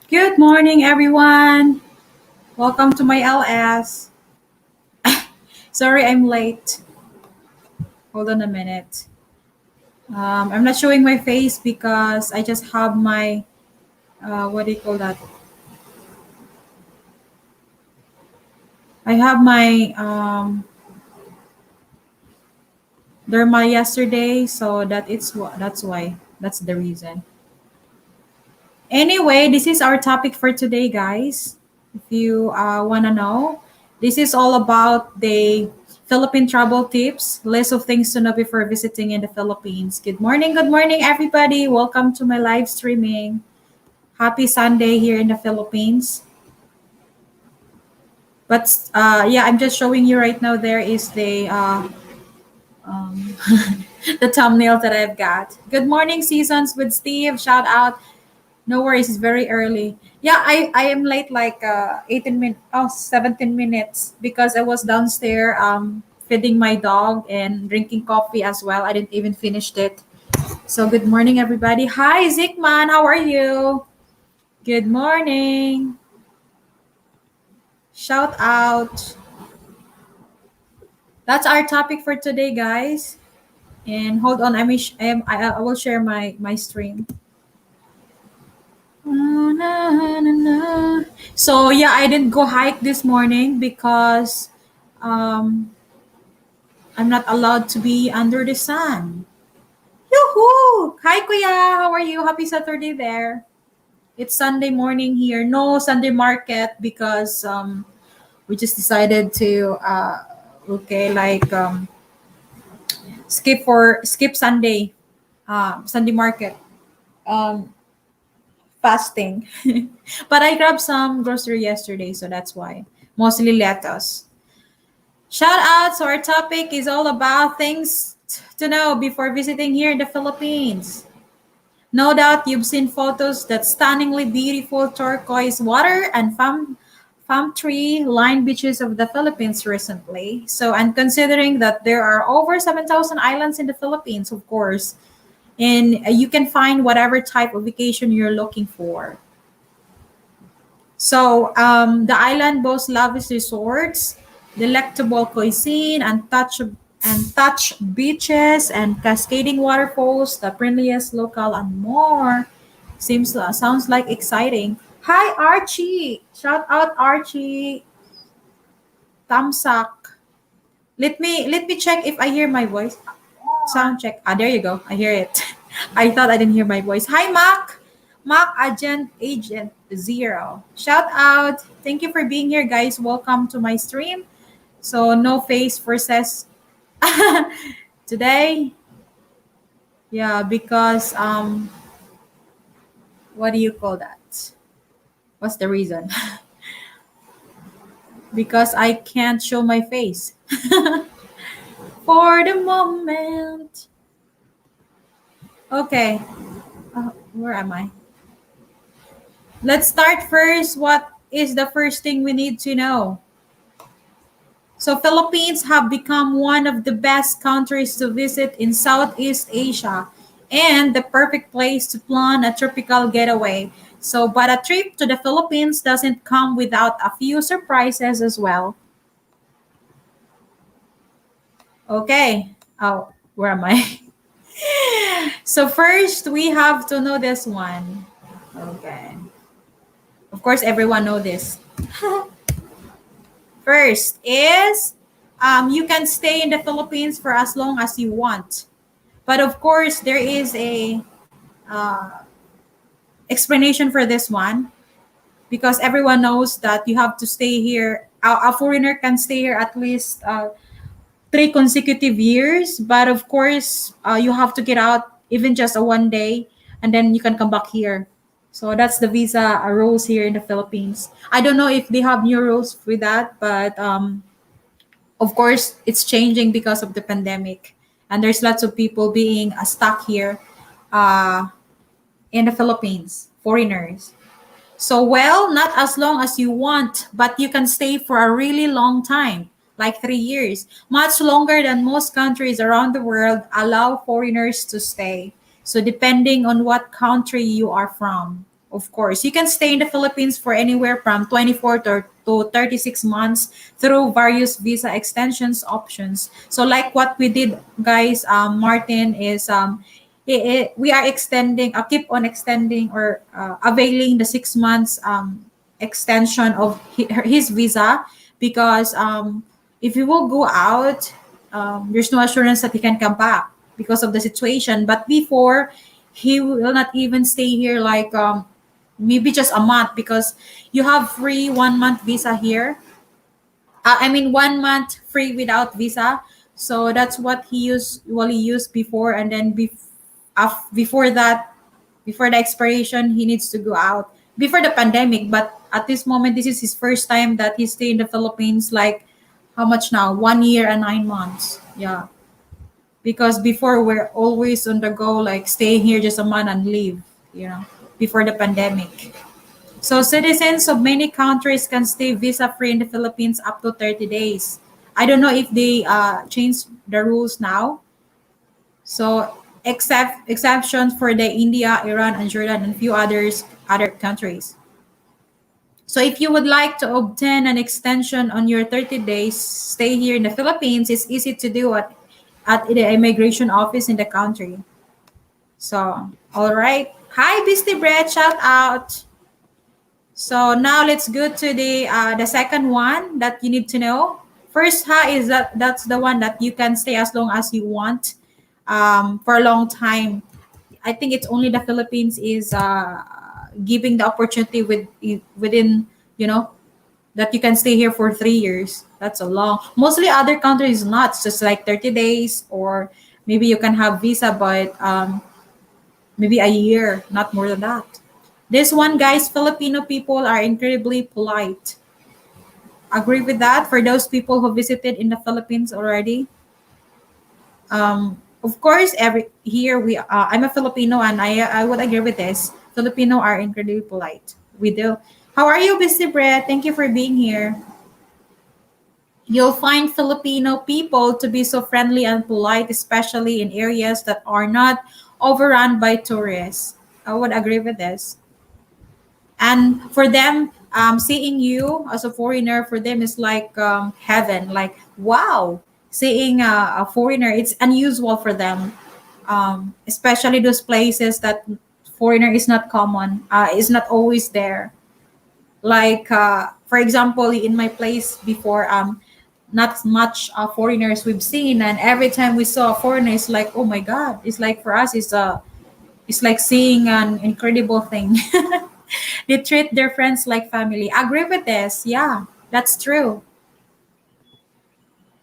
Good morning, everyone. Welcome to my LS. Sorry, I'm late. Hold on a minute. I'm not showing my face because I just have my what do you call that? I have my derma yesterday, so that's why. That's the reason. Anyway, this is our topic for today, guys. If you wanna know, this is all about the Philippine travel tips, list of things to know before visiting in the Philippines. Good morning, everybody. Welcome to my live streaming. Happy Sunday here in the Philippines. But yeah, I'm just showing you right now. There is the um, the thumbnail that I've got. Good morning, Seasons with Steve. Shout out. No worries, it's very early. Yeah, I am late like 18 minutes, 17 minutes because I was downstairs feeding my dog and drinking coffee as well. I didn't even finish it. So good morning, everybody. Hi, Zikman. How are you? Good morning. Shout out. That's our topic for today, guys. And hold on, I will share my stream. Na, na, na. So yeah, I didn't go hike this morning because um, I'm not allowed to be under the sun. Yoo-hoo! Hi Kuya, how are you? Happy Saturday there. It's Sunday morning here. No Sunday market because we just decided to okay like skip Sunday Sunday market. Um, Fasting. But I grabbed some grocery yesterday, so that's why. Mostly lettuce. Shout out. So our topic is all about things to know before visiting here in the Philippines. No doubt you've seen photos that stunningly beautiful turquoise water and palm tree lined beaches of the Philippines recently. So, and considering that there are over 7,000 islands in the Philippines, of course, and you can find whatever type of vacation you're looking for. So the island boasts lavish resorts, delectable cuisine, untouched beaches, and cascading waterfalls, the friendliest local, and more. Sounds like exciting. Hi Archie, shout out Archie. Tamsak. Let me check if I hear my voice. Sound check. Ah, there you go. I hear it. I thought I didn't hear my voice. Hi, Mac. Mac Agent Zero. Shout out. Thank you for being here, guys. Welcome to my stream. So no face versus today. Yeah, because what do you call that? What's the reason? Because I can't show my face for the moment. Okay. Where am I? Let's start first. What is the first thing we need to know? So Philippines have become one of the best countries to visit in Southeast Asia and the perfect place to plan a tropical getaway. So but a trip to the Philippines doesn't come without a few surprises as well. Okay. Oh, where am I? So first we have to know this one. Okay. Of course everyone know this. First is you can stay in the Philippines for as long as you want. But of course, there is a uh, explanation for this one because everyone knows that you have to stay here. A foreigner can stay here at least 3 consecutive years. But of course, you have to get out even just a 1 day and then you can come back here. So that's the visa rules here in the Philippines. I don't know if they have new rules with that, but of course it's changing because of the pandemic and there's lots of people being stuck here uh, in the Philippines, foreigners. So well, not as long as you want, but you can stay for a really long time, like 3 years, much longer than most countries around the world allow foreigners to stay. So depending on what country you are from, of course. You can stay in the Philippines for anywhere from 24 to 36 months through various visa extensions options. So like what we did, guys, Martin, is we are extending, keep on extending or availing the 6 months extension of his visa because if he will go out, there's no assurance that he can come back because of the situation. But before, he will not even stay here like maybe just a month because you have free 1 month visa here. I mean 1 month free without visa. So that's what he usually used before, and then before that, before the expiration, he needs to go out before the pandemic. But at this moment, this is his first time that he stay in the Philippines. Like how much now? 1 year and 9 months. Yeah, because before we're always on the go, like staying here just a month and leave. You know, before the pandemic. So citizens of many countries can stay visa free in the Philippines up to 30 days. I don't know if they changed the rules now. So exceptions for the India, Iran, and Jordan, and few other countries. So if you would like to obtain an extension on your 30 days stay here in the Philippines, it's easy to do at the immigration office in the country. So all right. Hi, Beastie Bread, shout out. So now let's go to the second one that you need to know. First, ha is that's the one that you can stay as long as you want, for a long time. I think it's only the Philippines is giving the opportunity within, you know, that you can stay here for 3 years. That's a long. Mostly other countries not. It's just like 30 days, or maybe you can have visa, but maybe a year, not more than that. This one, guys, Filipino people are incredibly polite. Agree with that for those people who visited in the Philippines already? Of course, every here we I'm a Filipino, and I would agree with this. Filipino are incredibly polite. We do. How are you, Busy Bread? Thank you for being here. You'll find Filipino people to be so friendly and polite, especially in areas that are not overrun by tourists. I would agree with this. And for them, seeing you as a foreigner, for them is like heaven. Like wow, seeing a foreigner, it's unusual for them, especially those places that foreigner is not common, is not always there. Like for example, in my place before, not much foreigners we've seen, and every time we saw a foreigner, it's like oh my god, it's like for us, it's like seeing an incredible thing. They treat their friends like family. Agree with this? Yeah, that's true.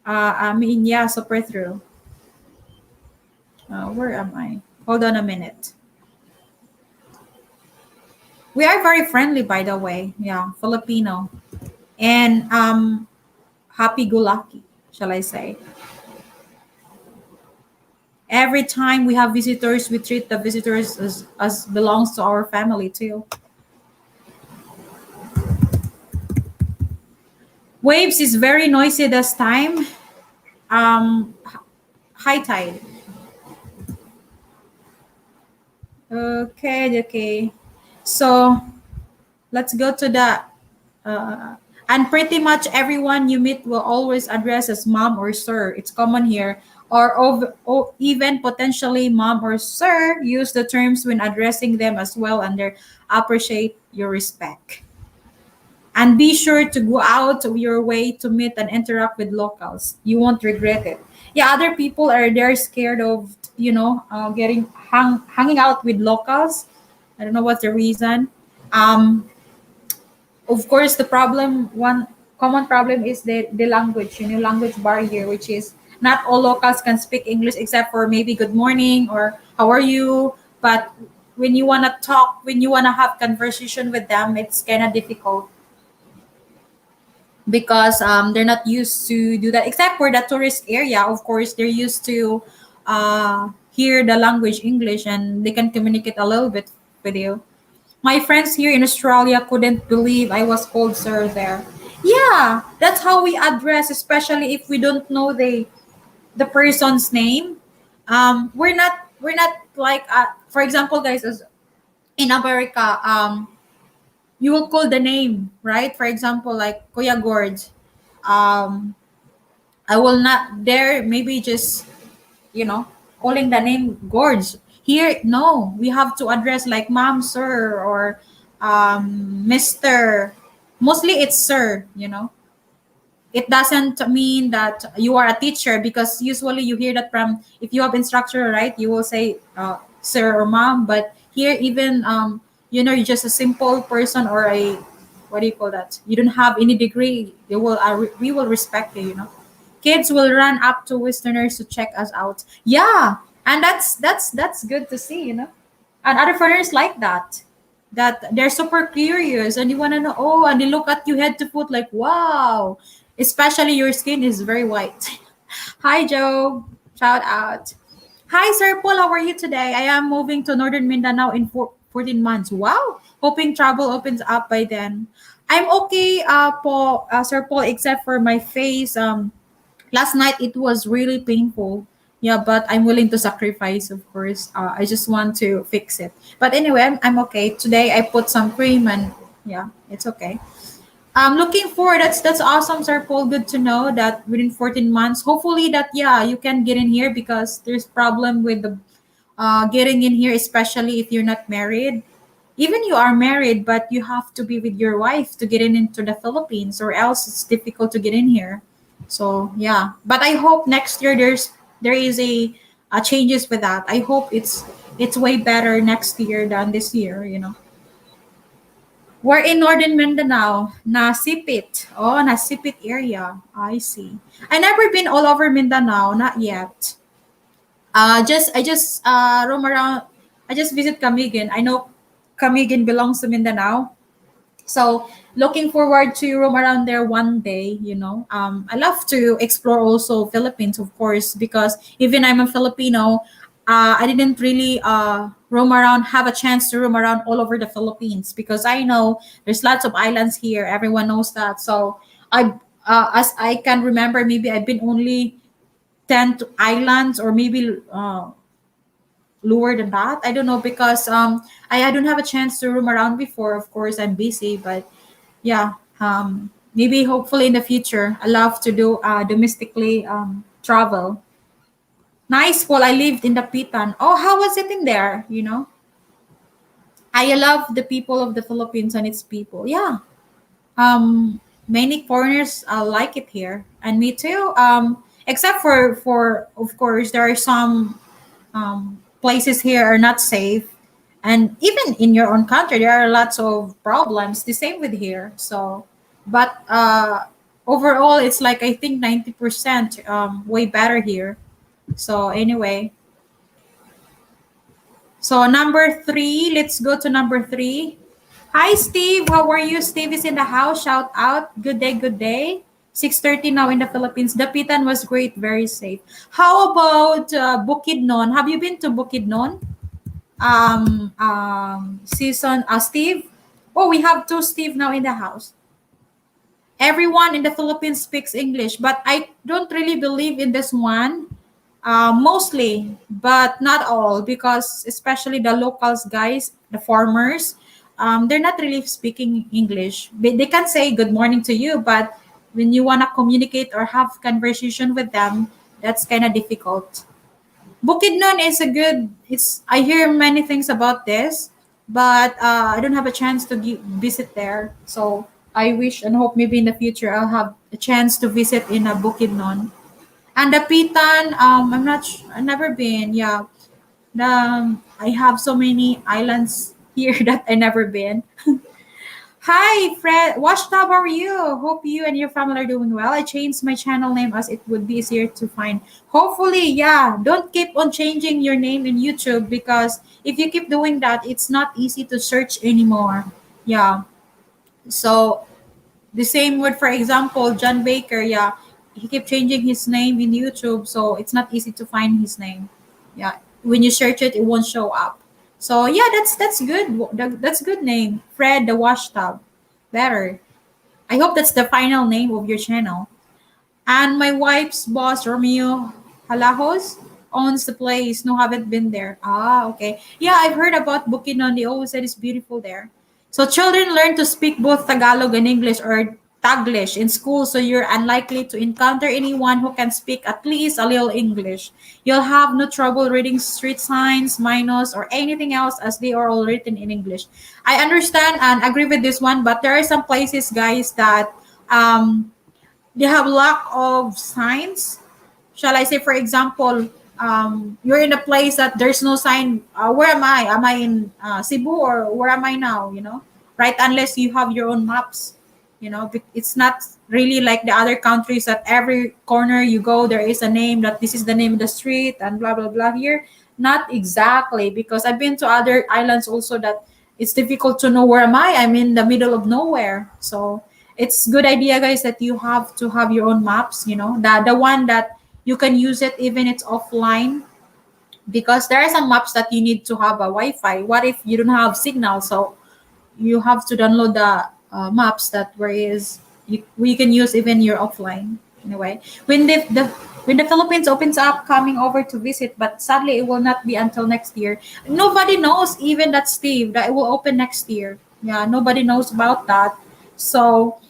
I mean, yeah, super true. Where am I? Hold on a minute. We are very friendly, by the way. Yeah, Filipino, and happy-go-lucky, shall I say? Every time we have visitors, we treat the visitors as belongs to our family too. Waves is very noisy this time. Um, High tide. Okay, okay. So let's go to the and pretty much everyone you meet will always address as mom or sir. It's common here. Or even potentially mom or sir use the terms when addressing them as well, and they appreciate your respect. And be sure to go out of your way to meet and interact with locals. You won't regret it. Yeah, other people are they're scared of getting hanging out with locals. I don't know what's the reason. Um, of course, the problem one common problem is the language. Language barrier, which is not all locals can speak English except for maybe good morning or how are you. But when you wanna talk, when you wanna have conversation with them, it's kind of difficult because they're not used to do that except for the tourist area. Of course they're used to hear the language English, and they can communicate a little bit with you. My friends here in Australia couldn't believe I was called sir there. Yeah, that's how we address, especially if we don't know the person's name. We're not like for example, guys, in America, you will call the name, right? For example, like Kuya Gorge. Um, I will not dare maybe just, you know, calling the name Gorge. Here, no, we have to address like ma'am, sir, or Mr. Mostly it's sir, you know. It doesn't mean that you are a teacher, because usually you hear that from, if you have instructor, right, you will say sir or mom. But here, even you're just a simple person, or a, what do you call that, you don't have any degree, they will we will respect you, you know. Kids will run up to westerners to check us out. Yeah, and that's good to see, you know. And other foreigners like that, that they're super curious and you want to know, oh, and they look at you head to foot like, wow, especially your skin is very white. Hi Joe, shout out. Hi Sir Paul, how are you today? I am moving to northern Mindanao in 14 months. Wow, hoping travel opens up by then. I'm okay, Paul, Sir Paul, except for my face. Last night it was really painful. Yeah, but I'm willing to sacrifice, of course. I just want to fix it. But anyway, I'm okay. Today I put some cream, and yeah, it's okay. Looking forward. That's awesome, Sir Paul. Good to know that within 14 months, hopefully that, yeah, you can get in here, because there's problem with the getting in here, especially if you're not married. Even you are married, but you have to be with your wife to get in into the Philippines, or else it's difficult to get in here. So yeah, but I hope next year there is a changes with that. I hope it's way better next year than this year. You know, we're in northern Mindanao, Nasipit. Oh, Nasipit area. I see. I never been all over Mindanao, not yet. I just roam around. I just visit Camiguin. I know Camiguin belongs to Mindanao. So looking forward to roam around there one day, you know. I love to explore also Philippines, of course, because even I'm a Filipino, I didn't really roam around, have a chance to roam around all over the Philippines, because I know there's lots of islands here. Everyone knows that. So as I can remember, maybe I've been only 10 to islands, or maybe lower than that. I don't know, because I don't have a chance to roam around before. Of course, I'm busy, but yeah, maybe hopefully in the future, I love to do domestically travel. Nice. Well, I lived in the Pitan. Oh, how was it in there? You know, I love the people of the Philippines and its people. Yeah. Many foreigners like it here, and me too. Except for of course, there are some places here are not safe, and even in your own country there are lots of problems, the same with here. So but overall it's like, I think 90% way better here. So anyway, so number three, let's go to number three. Hi Steve, how are you? Steve is in the house, shout out. Good day, good day. 6:30 now in the Philippines. Dapitan was great, very safe. How about Bukidnon? Have you been to Bukidnon? Season Steve. Oh, we have two Steve now in the house. Everyone in the Philippines speaks English, but I don't really believe in this one. Mostly, but not all, because especially the locals guys, the farmers, they're not really speaking English. They can say good morning to you, but when you want to communicate or have conversation with them, that's kind of difficult. Bukidnon is a good. It's I hear many things about this, but I don't have a chance to visit there. So I wish and hope maybe in the future I'll have a chance to visit in a Bukidnon. And the Pitan, I'm not. I've never been. Yeah, I have so many islands here that I never been. Hi, Fred. Washtub, how are you? Hope you and your family are doing well. I changed my channel name as it would be easier to find. Hopefully, yeah. Don't keep on changing your name in YouTube, because if you keep doing that, it's not easy to search anymore. Yeah. So the same with, for example, John Baker. Yeah, he kept changing his name in YouTube, so it's not easy to find his name. Yeah, when you search it, it won't show up. So yeah, that's good. That's good name, Fred the Wash Tub. Better. I hope that's the final name of your channel. And my wife's boss, Romeo Halajos. owns the place? No, haven't been there. Ah, okay. Yeah, I've heard about Bukidnon. They always said it's beautiful there. So children learn to speak both Tagalog and English or Taglish in school, so you're unlikely to encounter anyone who can speak at least a little English. You'll have no trouble reading street signs, menus, or anything else as they are all written in English. I understand and agree with this one, but there are some places, guys, that um, they have lack of signs. Shall I say, for example, you're in a place that there's no sign. Where am I? Am I in Cebu or where am I now? Right? Unless you have your own maps. It's not really like the other countries that every corner you go, there is a name that this is the name of the street and blah blah blah. Here, not exactly, because I've been to other islands also that it's difficult to know where am I. I'm in the middle of nowhere, so it's good idea, guys, that you have to have your own maps. The one that you can use it even it's offline, because there are some maps that you need to have a Wi-Fi. What if you don't have signal? So you have to download the maps that where is you can use even your offline. Anyway, when the Philippines opens up, coming over to visit, but sadly it will not be until next year. Nobody knows even that, Steve, that it will open next year. Yeah, nobody knows about that. So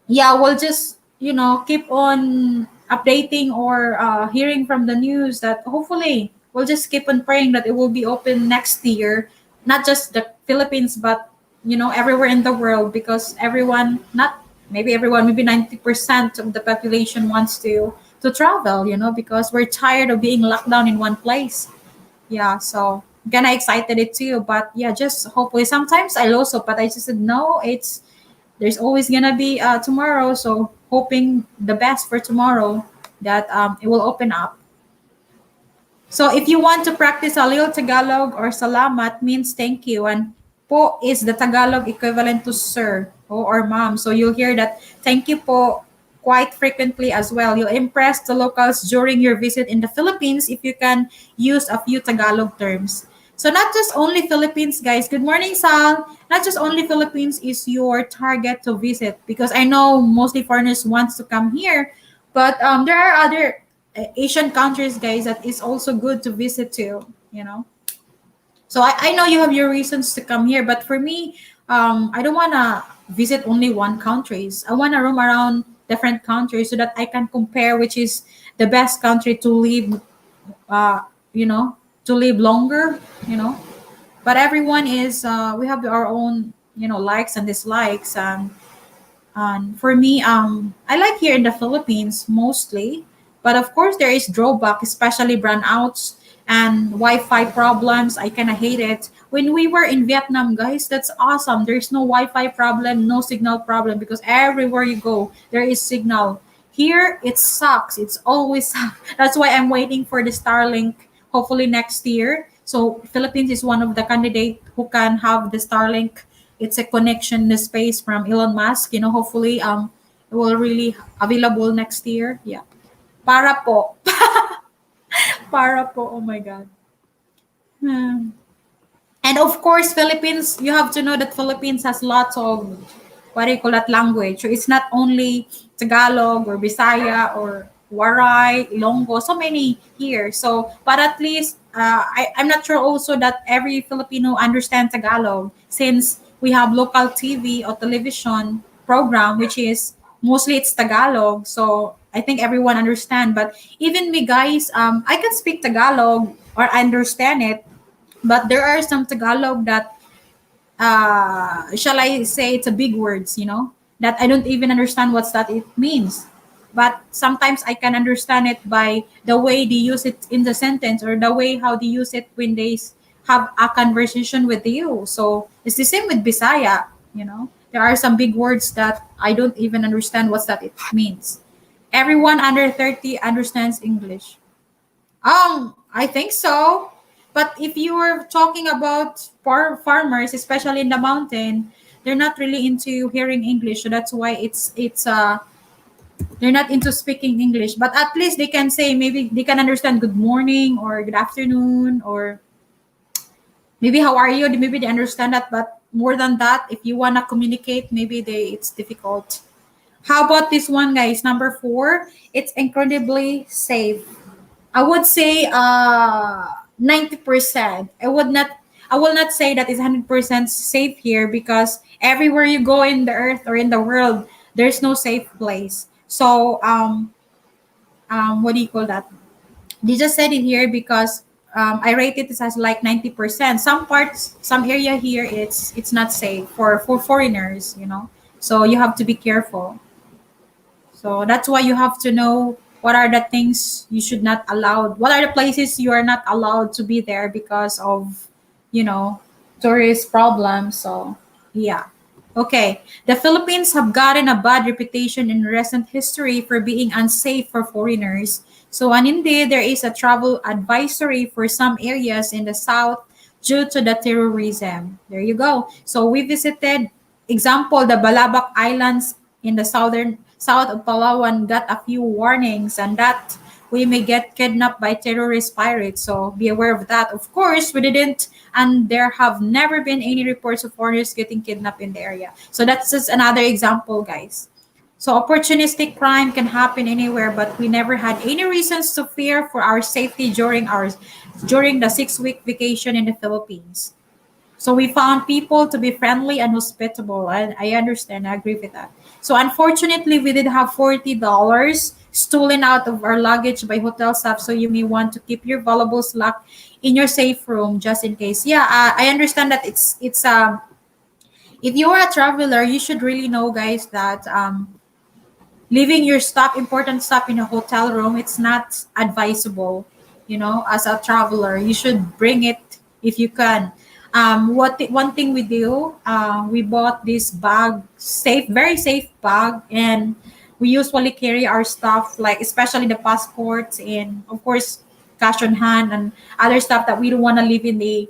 yeah, we'll just keep on updating or hearing from the news that hopefully we'll just keep on praying that it will be open next year, not just the Philippines, but everywhere in the world, because everyone, not maybe everyone, maybe 90% of the population wants to travel, because we're tired of being locked down in one place. Yeah, so kinda excited it too, but yeah, just hopefully. Sometimes I also, but I just said no, it's there's always gonna be tomorrow, so hoping the best for tomorrow, that it will open up. So if you want to practice a little Tagalog, or salamat means thank you, and po is the Tagalog equivalent to sir or ma'am. So you'll hear that thank you po quite frequently as well. You'll impress the locals during your visit in the Philippines if you can use a few Tagalog terms. So not just only Philippines, guys. Good morning, Sal. Not just only Philippines is your target to visit, because I know mostly foreigners wants to come here, but there are other Asian countries, guys, that is also good to visit too. So I know you have your reasons to come here, but for me, I don't want to visit only one countries. I want to roam around different countries so that I can compare which is the best country to live, uh, you know, to live longer. But everyone is, we have our own, likes and dislikes. And for me, I like here in the Philippines mostly, but of course there is drawback, especially brownouts and Wi-Fi problems. I kind of hate it. When we were in Vietnam, guys, that's awesome. There's no Wi-Fi problem, no signal problem, because everywhere you go, there is signal. Here, it sucks. It's always sucks. That's why I'm waiting for the Starlink, hopefully next year. So Philippines is one of the candidate who can have the Starlink. It's a connection in the space from Elon Musk. Hopefully it will really available next year. Yeah. Para po. Para po. Oh my God. Hmm. And of course, Philippines, you have to know that Philippines has lots of, what do you call that, language. So it's not only Tagalog or Bisaya or Waray, Ilonggo, so many here. So, but at least I'm not sure also that every Filipino understands Tagalog, since we have local TV or television program, which is mostly it's Tagalog. So I think everyone understand. But even me, guys, I can speak Tagalog or understand it, but there are some Tagalog that, shall I say, it's a big words, that I don't even understand what's that it means. But sometimes I can understand it by the way they use it in the sentence, or the way how they use it when they have a conversation with you. So it's the same with Bisaya. There are some big words that I don't even understand what's that it means. Everyone under 30 understands English. I think so. But if you were talking about farmers, especially in the mountain, they're not really into hearing English. So that's why it's they're not into speaking English. But at least they can say, maybe they can understand good morning or good afternoon, or maybe how are you. Maybe they understand that. But more than that, if you wanna communicate, maybe it's difficult. How about this one, guys? Number 4, it's incredibly safe. I would say 90%. I will not say that it's 100% safe here because everywhere you go in the earth or in the world, there's no safe place. So what do you call that? They just said it here because I rate it as like 90%. Some parts, some area here, it's not safe for foreigners, you know. So you have to be careful. So that's why you have to know what are the things you should not allow. What are the places you are not allowed to be there because of, you know, tourist problems. So yeah. Okay. The Philippines have gotten a bad reputation in recent history for being unsafe for foreigners. So and indeed there is a travel advisory for some areas in the south due to the terrorism. There you go. So we visited example the Balabac Islands in the south of Palawan got a few warnings and that we may get kidnapped by terrorist pirates. So be aware of that. Of course, we didn't, and there have never been any reports of foreigners getting kidnapped in the area. So that's just another example, guys. So opportunistic crime can happen anywhere, but we never had any reasons to fear for our safety during the 6 week vacation in the Philippines. So we found people to be friendly and hospitable. I understand. I agree with that. So unfortunately, we did have $40 stolen out of our luggage by hotel staff. So you may want to keep your valuables locked in your safe room just in case. Yeah, I understand that it's if you are a traveler, you should really know, guys, that leaving your stuff, important stuff in a hotel room, it's not advisable. You know, as a traveler, you should bring it if you can. One thing we do, we bought this bag, safe, very safe bag, and we usually carry our stuff, like especially the passports and of course cash on hand and other stuff that we don't want to leave in the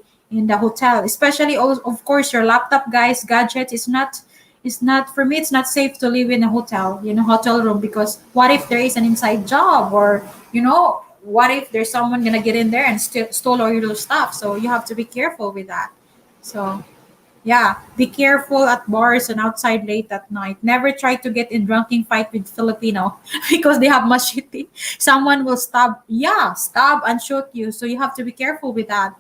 hotel. Especially, of course, your laptop, guys, gadgets. It's not for me. It's not safe to live in a hotel, hotel room, because what if there is an inside job, or what if there's someone gonna get in there and stole all your stuff? So you have to be careful with that. So yeah, be careful at bars and outside late at night. Never try to get in drunken fight with Filipino because they have machete. Someone will stab and shoot you. So you have to be careful with that.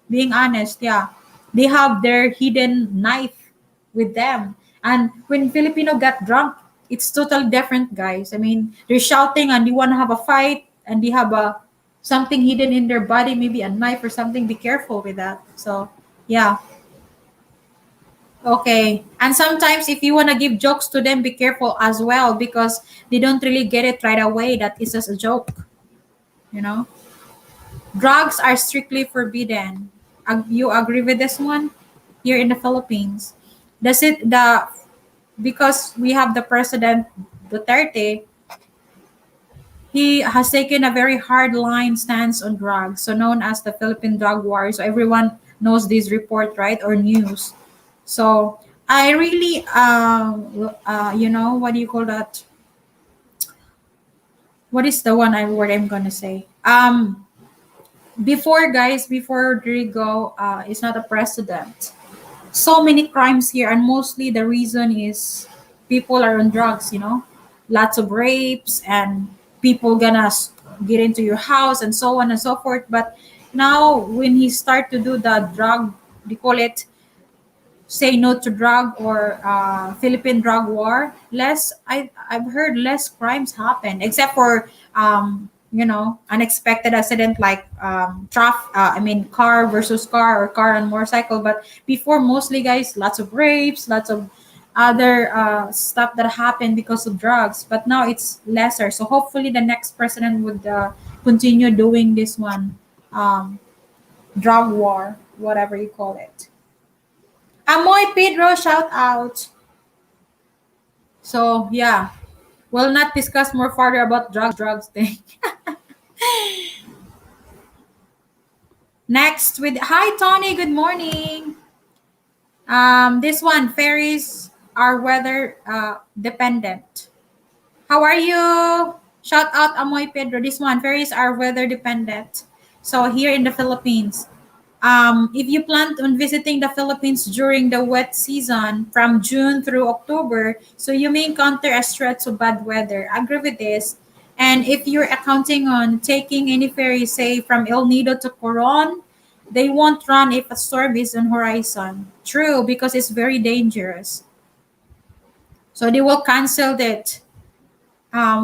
Being honest, yeah. They have their hidden knife with them. And when Filipino got drunk, it's totally different, guys. I mean, they're shouting and they want to have a fight and they have a something hidden in their body, maybe a knife or something. Be careful with that. So, yeah. Okay. And sometimes if you want to give jokes to them, be careful as well because they don't really get it right away that it's just a joke, you know? Drugs are strictly forbidden. You agree with this one? Here in the Philippines, does it the because we have the president Duterte, he has taken a very hard line stance on drugs, so known as the Philippine Drug War. So everyone knows this report, right, or news. So I really, what do you call that? What is the word I'm gonna say? Before, guys, before Rodrigo is not a president, so many crimes here, and mostly the reason is people are on drugs. Lots of rapes and people gonna get into your house and so on and so forth. But now when he start to do the drug, they call it say no to drug, or Philippine drug war, I've heard less crimes happen, except for unexpected accident like car versus car, or car and motorcycle. But before, mostly, guys, lots of rapes, lots of other stuff that happened because of drugs. But now it's lesser. So hopefully the next president would continue doing this one, drug war, whatever you call it. Amoy Pedro, shout out. So yeah, we'll not discuss more further about drugs thing. Next with hi Tony, good morning. This one, ferries are weather dependent. How are you? Shout out Amoy Pedro. This one, ferries are weather dependent. So here in the Philippines, if you plan on visiting the Philippines during the wet season from June through October, so you may encounter a stretch of bad weather. I agree with this. And if you're accounting on taking any ferry, say from El Nido to Coron, they won't run if a storm is on horizon. True, because it's very dangerous. So they will cancel it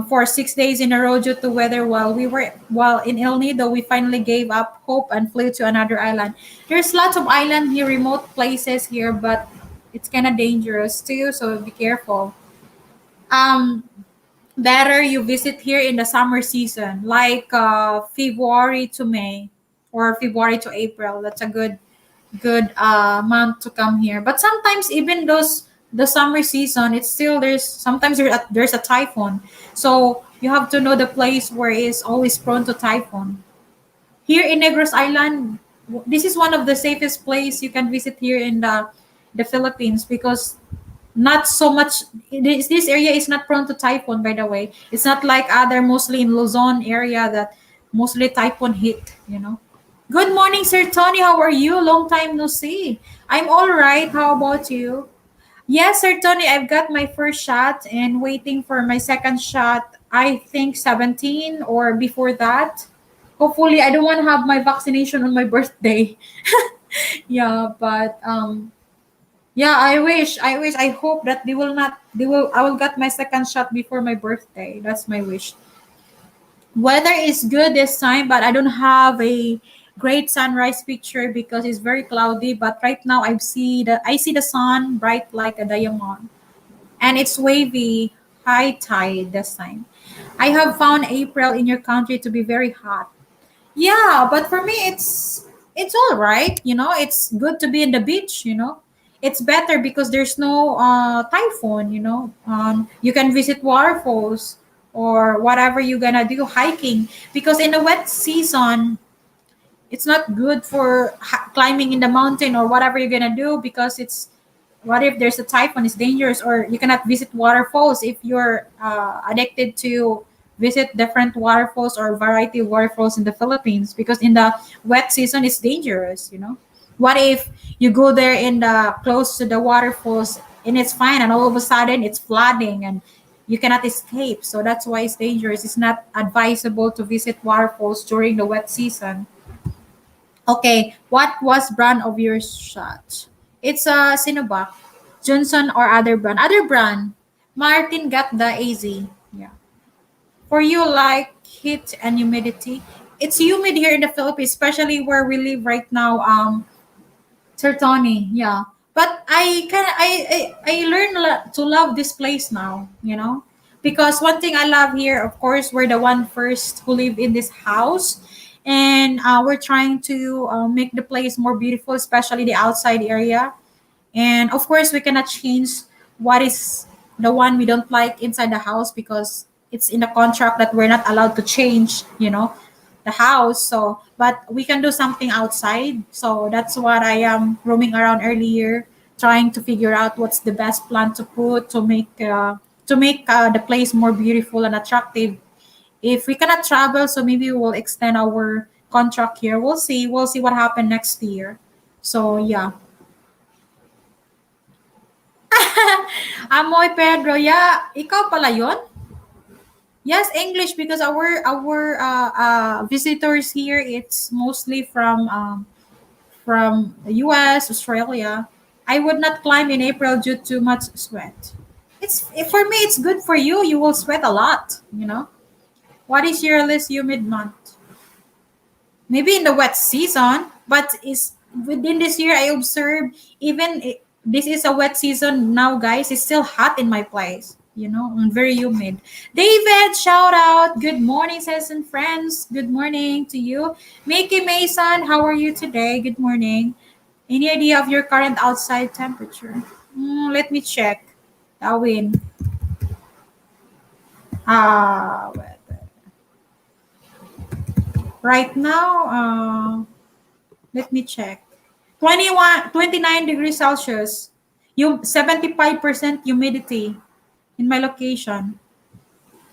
for 6 days in a row due to weather. While in El Nido, we finally gave up hope and flew to another island. There's lots of island here, remote places here, but it's kind of dangerous too. So be careful. Um, Better you visit here in the summer season, like February to May or February to April. That's a good month to come here. But sometimes even those the summer season, it's still there's a typhoon. So you have to know the place where it's always prone to typhoon. Here in Negros Island, this is one of the safest place you can visit here in the Philippines because not so much this area is not prone to typhoon, by the way. It's not like other mostly in Luzon area that mostly typhoon hit. Good morning, Sir Tony. How are you? Long time no see. I'm all right. How about you? Yes, Sir Tony, I've got my first shot and waiting for my second shot. I think 17 or before that. Hopefully I don't want to have my vaccination on my birthday. Yeah, but yeah, I hope that they will not they will I will get my second shot before my birthday. That's my wish. Weather is good this time, but I don't have a great sunrise picture because it's very cloudy. But right now I see the sun bright like a diamond. And it's wavy, high tide this time. I have found April in your country to be very hot. Yeah, but for me it's all right. It's good to be in the beach. It's better because there's no typhoon. You can visit waterfalls or whatever you're gonna do hiking because in the wet season it's not good for climbing in the mountain or whatever you're gonna do because it's what if there's a typhoon? It's dangerous, or you cannot visit waterfalls if you're addicted to visit different waterfalls or variety of waterfalls in the Philippines because in the wet season it's dangerous. What if you go there in the close to the waterfalls and it's fine and all of a sudden it's flooding and you cannot escape? So that's why it's dangerous. It's not advisable to visit waterfalls during the wet season. Okay, what was brand of your shot? It's a Sinovac, Johnson or other brand. Other brand. Martin got the AZ. Yeah. For you, like heat and humidity. It's humid here in the Philippines, especially where we live right now. Sir Tony, yeah. But I learned to love this place now. Because one thing I love here, of course, we're the one first who live in this house, and we're trying to make the place more beautiful, especially the outside area. And of course, we cannot change what is the one we don't like inside the house because it's in the contract that we're not allowed to change, the house. So, but we can do something outside. So that's what I am roaming around earlier, trying to figure out what's the best plan to put to make the place more beautiful and attractive. If we cannot travel, so maybe we'll extend our contract here. We'll see. We'll see what happens next year. So yeah. Amoy Pedro, yeah. Ikaw pala yun? Yes, English because our visitors here it's mostly from the US, Australia. I would not climb in April due to much sweat. It's for me it's good for you. You will sweat a lot. What is your least humid month? Maybe in the wet season, but is within this year I observed this is a wet season now, guys. It's still hot in my place, and very humid. David, shout out. Good morning, says and friends. Good morning to you. Mickey Mason, how are you today? Good morning. Any idea of your current outside temperature? Let me check. Awin. Well, right now, let me check. 29 degrees Celsius. 75% humidity in my location.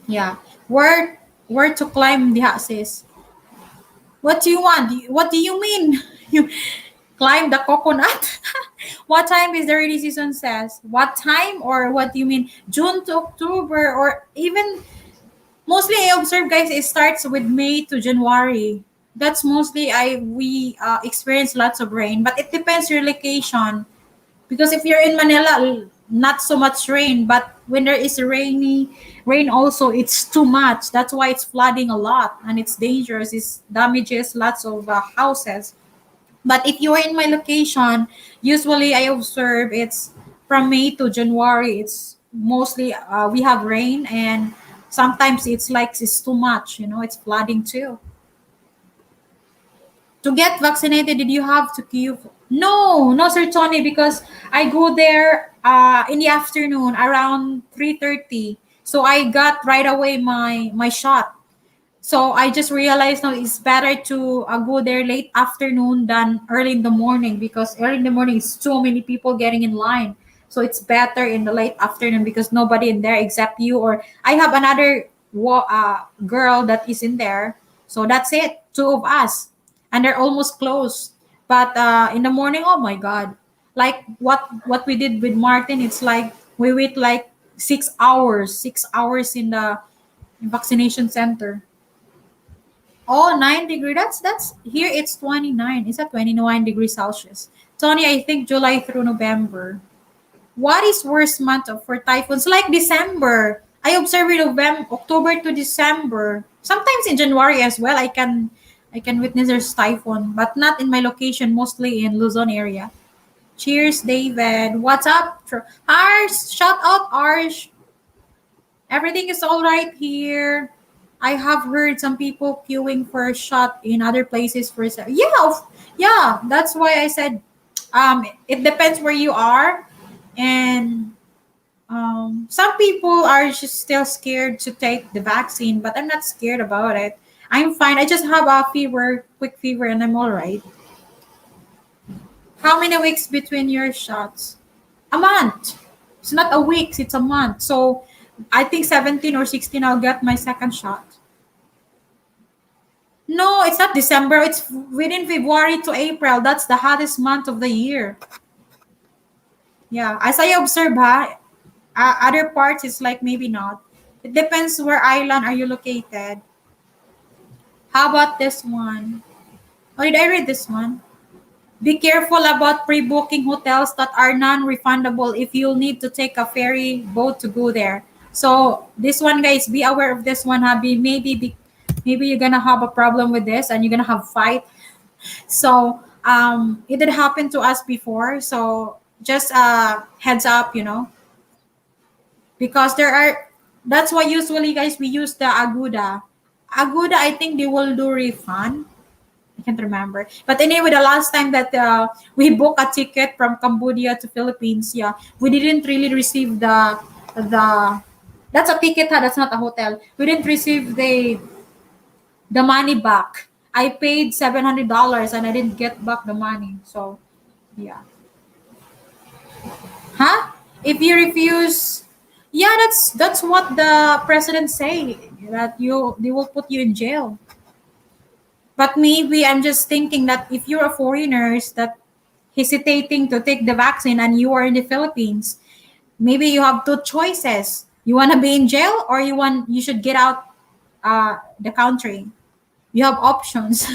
Yeah. Where to climb the sis? What do you want? What do you mean? You climb the coconut? What time is the rainy season says? What time or what do you mean? June to October or even Mostly I observe, guys, it starts with May to January. That's mostly we experience lots of rain, but it depends your location. Because if you're in Manila, not so much rain, but when there is rain also, it's too much. That's why it's flooding a lot and it's dangerous. It damages lots of houses. But if you are in my location, usually I observe it's from May to January. It's mostly we have rain, and sometimes it's like it's too much. It's flooding too. To get vaccinated, did you have to queue? No, no, Sir Tony, because I go there in the afternoon around 3:30. So I got right away my shot. So I just realized now it's better to go there late afternoon than early in the morning, because early in the morning is so many people getting in line. So it's better in the late afternoon because nobody in there except you, or I have another girl that is in there. So that's it, two of us, and they're almost closed. But in the morning, oh my God, like what we did with Martin, it's like we wait like 6 hours, 6 hours in the vaccination center. Oh, 9 degree. That's here. It's 29. It's at 29 degrees Celsius. Tony, I think July through November. What is worst month for typhoons? Like December. I observe it November, October to December. Sometimes in January as well. I can witness there's typhoon, but not in my location. Mostly in Luzon area. Cheers, David. What's up? Arsh, shut up, Arsh. Everything is all right here. I have heard some people queuing for a shot in other places for yeah, yeah. That's why I said it depends where you are, and some people are just still scared to take the vaccine, but I'm not scared about it. I'm fine. I just have a fever, quick fever, and I'm all right. How many weeks between your shots? A month. It's not a week. It's a month. So I think 17 or 16, I'll get my second shot. No, it's not December. It's within February to April. That's the hottest month of the year. Yeah, as I observe, other parts is like maybe not. It depends where island are you located. How about this one? Oh, did I read this one? Be careful about pre-booking hotels that are non-refundable if you'll need to take a ferry boat to go there. So this one, guys, be aware of this one. Maybe you're gonna have a problem with this, and you're gonna have fight. So it did happen to us before. So just heads up, because there are. That's why usually, guys, we use the Aguda. Aguda, I think they will do refund. I can't remember. But anyway, the last time that we booked a ticket from Cambodia to Philippines, yeah, we didn't really receive the that's a ticket, that's not a hotel. We didn't receive the money back. I paid $700 and I didn't get back the money. So yeah. Huh? If you refuse, yeah, that's what the president say, that they will put you in jail. But maybe I'm just thinking that if you're a foreigner that hesitating to take the vaccine and you are in the Philippines, maybe you have two choices. You want to be in jail, or you should get out the country. You have options.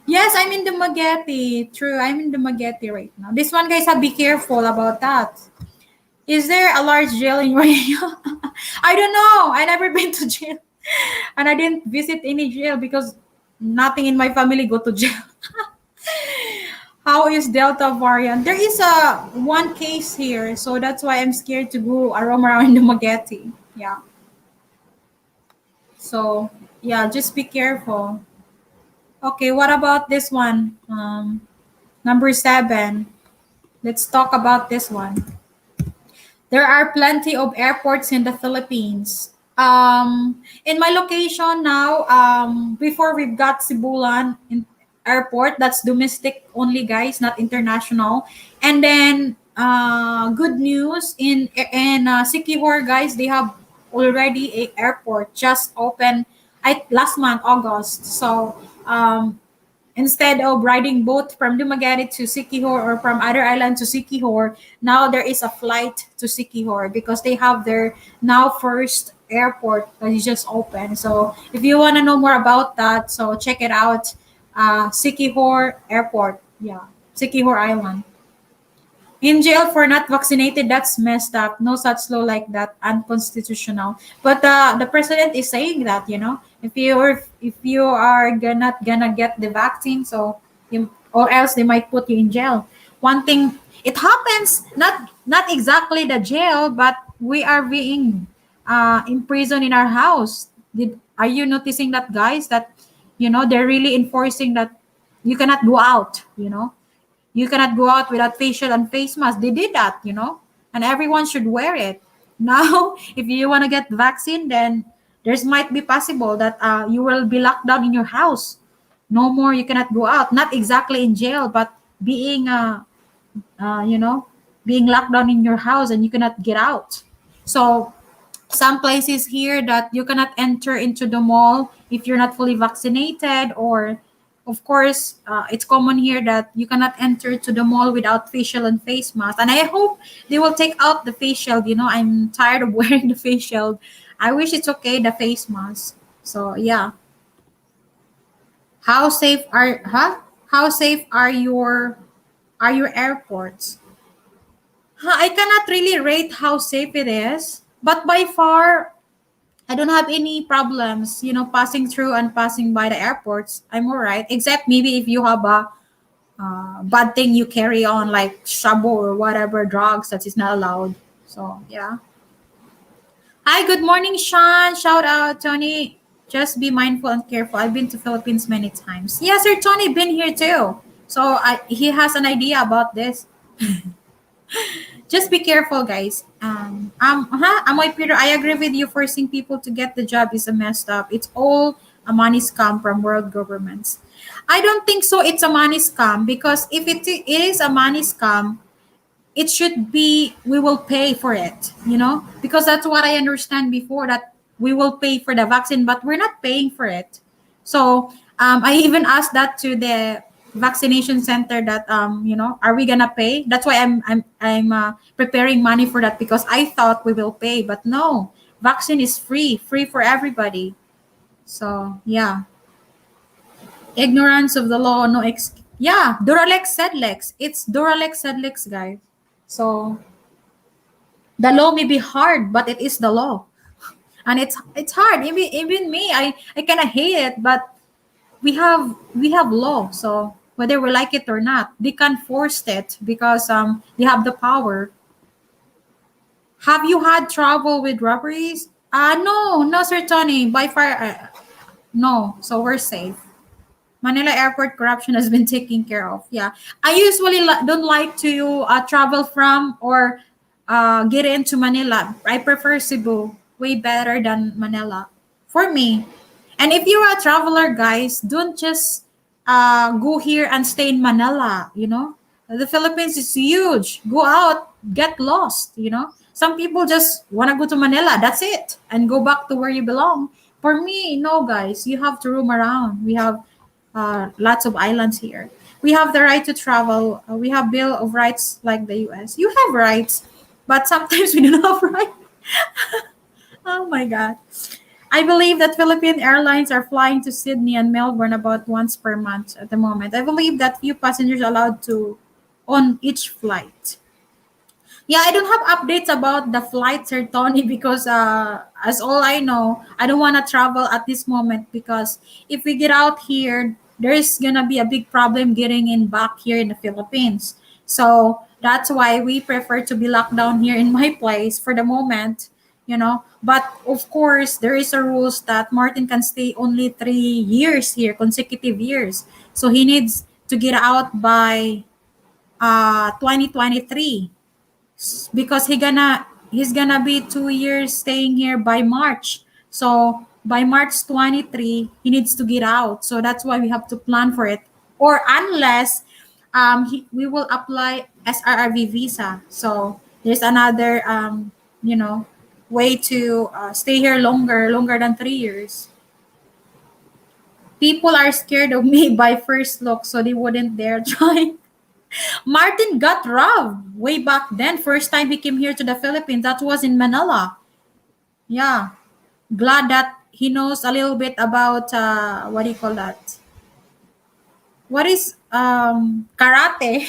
Yes, I'm in the Mageti. True, I'm in the Mageti right now. This one, guys, have be careful about that. Is there a large jail in your area? I don't know. I never been to jail, and I didn't visit any jail because nothing in my family go to jail. How is Delta variant? There is a one case here, so that's why I'm scared to go around the Mageti. Yeah. So yeah, just be careful. Okay, what about this one? Number 7. Let's talk about this one. There are plenty of airports in the Philippines. In my location now, before we've got Cebulan in airport, that's domestic only, guys, not international. And then good news in Sikihor, guys, they have already a airport just open last month, August. So Instead of riding boat from Dumaguete to Siquijor or from other island to Siquijor, now there is a flight to Siquijor because they have their now first airport that is just open. So if you want to know more about that, so check it out. Siquijor Airport. Yeah, Siquijor Island. In jail for not vaccinated, that's messed up. No such law like that, unconstitutional. But the president is saying that, if you are gonna get the vaccine, so or else they might put you in jail. One thing, it happens, not exactly the jail, but we are being imprisoned in our house. Are you noticing that, guys? That they're really enforcing that you cannot go out. You cannot go out without facial and face mask. They did that, and everyone should wear it. Now, if you want to get vaccine, then there's might be possible that you will be locked down in your house. No more, you cannot go out. Not exactly in jail, but being, uh, you know, being locked down in your house and you cannot get out. So some places here that you cannot enter into the mall if you're not fully vaccinated, or of course it's common here that you cannot enter to the mall without facial and face mask, and I hope they will take out the face shield. I'm tired of wearing the face shield. I wish it's okay, the face mask. So yeah, how safe are your airports? I cannot really rate how safe it is, but by far I don't have any problems, passing through and passing by the airports. I'm all right, except maybe if you have a bad thing you carry on, like shabu or whatever drugs that is not allowed. So, yeah. Hi, good morning, Sean. Shout out, Tony. Just be mindful and careful. I've been to Philippines many times. Yes, sir, Tony been here too. So he has an idea about this. Just be careful, guys. Amoy Peter, I agree with you. Forcing people to get the job is a messed up. It's all a money scam from world governments. I don't think so. It's a money scam because if it is a money scam, it should be we will pay for it. Because that's what I understand before, that we will pay for the vaccine, but we're not paying for it. So I even asked that to the vaccination center that are we gonna pay? That's why I'm preparing money for that, because I thought we will pay, but no, vaccine is free for everybody. So yeah, ignorance of the law, no yeah, Duralex Sedlex. It's Duralex Sedlex, guys. So the law may be hard, but it is the law, and it's hard. Even me, I kind of hate it, but we have law. So whether we like it or not, they can't force it because they have the power. Have you had trouble with robberies? No, Sir Tony. By far, no. So we're safe. Manila Airport corruption has been taken care of. Yeah, I usually don't like to travel from or get into Manila. I prefer Cebu way better than Manila for me. And if you're a traveler, guys, don't just go here and stay in Manila. The Philippines is huge. Go out, get lost. Some people just want to go to Manila. That's it, and go back to where you belong. For me, no, guys, you have to roam around. We have lots of islands here. We have the right to travel. We have Bill of Rights like the US. You have rights, but sometimes we don't have rights. Oh my God. I believe that Philippine Airlines are flying to Sydney and Melbourne about once per month at the moment. I believe that few passengers allowed to on each flight. Yeah, I don't have updates about the flight, Sir Tony, because as all I know, I don't want to travel at this moment because if we get out here, there's gonna be a big problem getting in back here in the Philippines. So that's why we prefer to be locked down here in my place for the moment. But of course, there is a rules that Martin can stay only 3 years here, consecutive years. So he needs to get out by 2023 because he's gonna be 2 years staying here by March. So by March 23, he needs to get out. So that's why we have to plan for it. Or unless we will apply SRRV visa. So there's another you know way to stay here longer than 3 years. People are scared of me by first look, so they wouldn't dare try. Martin got robbed way back then. First time he came here to the Philippines, that was in Manila. Yeah, glad that he knows a little bit about what do you call that? What is karate?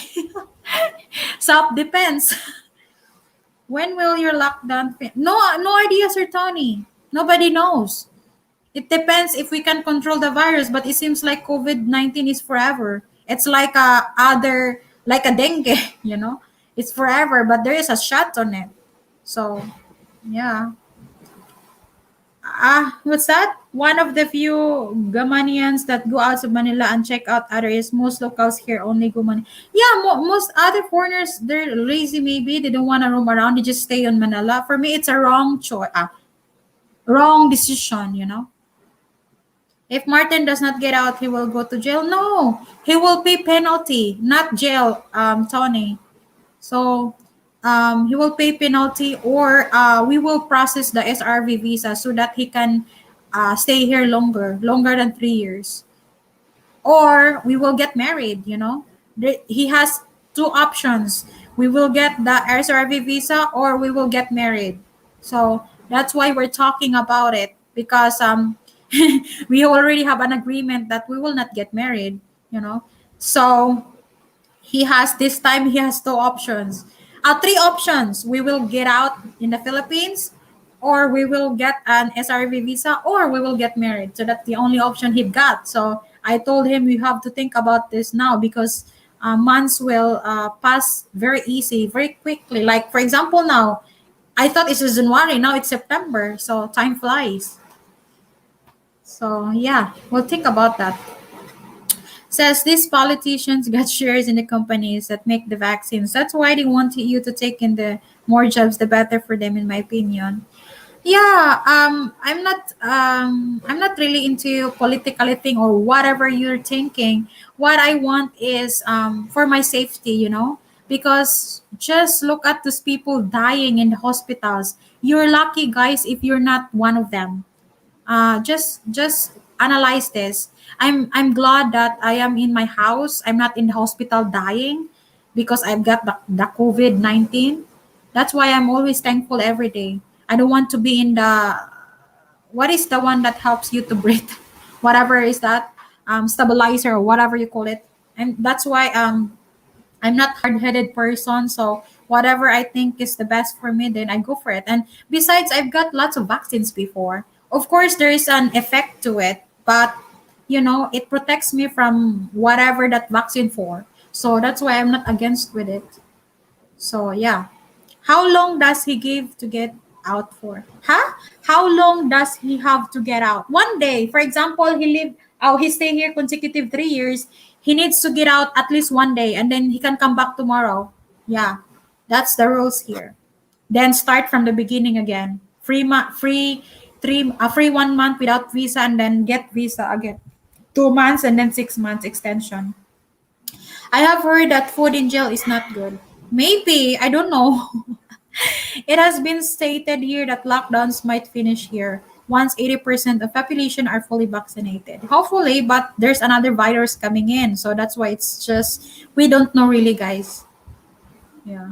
Self defense. When will your lockdown no, no idea, Sir Tony. Nobody knows. It depends if we can control the virus, but it seems like COVID-19 is forever. It's like a other, like a dengue, you know? It's forever, but there is a shot on it. So, yeah. What's that? One of the few Gamanians that go out to Manila and check out others. Most locals here only go Manila. Yeah, most other foreigners, they're lazy maybe. They don't want to roam around. They just stay on Manila. For me, it's a wrong choice. Wrong decision, you know? If Martin does not get out, he will go to jail. No, he will pay penalty, not jail, Tony. So he will pay penalty, or we will process the SRV visa so that he can stay here longer than 3 years. Or we will get married, you know. He has two options. We will get the SRV visa or we will get married. So that's why we're talking about it, because we already have an agreement that we will not get married, you know. So he has this time, he has two options, three options. We will get out in the Philippines, or we will get an SRV visa, or we will get married. So that's the only option he got. So I told him, you have to think about this now, because months will pass very easy, very quickly. Like for example, now I thought it's January, now it's September, so time flies. So yeah, we'll think about that. Says these politicians got shares in the companies that make the vaccines. That's why they want you to take in the more jobs, the better for them, in my opinion. Yeah, I'm not really into political thing or whatever you're thinking. What I want is for my safety, you know, because just look at those people dying in the hospitals. You're lucky, guys, if you're not one of them. Just analyze this. I'm glad that I am in my house. I'm not in the hospital dying because I've got the COVID-19. That's why I'm always thankful every day. I don't want to be in the, what is the one that helps you to breathe, whatever is that, stabilizer or whatever you call it. And that's why I'm not hard-headed person, so whatever I think is the best for me, then I go for it. And besides, I've got lots of vaccines before. Of course, there is an effect to it, but you know, it protects me from whatever that vaccine for. So that's why I'm not against with it. So yeah. How long does he give to get out for? Huh? How long does he have to get out? One day. For example, he stay here consecutive 3 years. He needs to get out at least one day and then he can come back tomorrow. Yeah. That's the rules here. Then start from the beginning again. Free 1 month without visa and then get visa again. 2 months and then 6 months extension. I have heard that food in jail is not good. Maybe, I don't know. It has been stated here that lockdowns might finish here once 80% of population are fully vaccinated. Hopefully, but there's another virus coming in. So that's why it's just, we don't know really, guys. Yeah.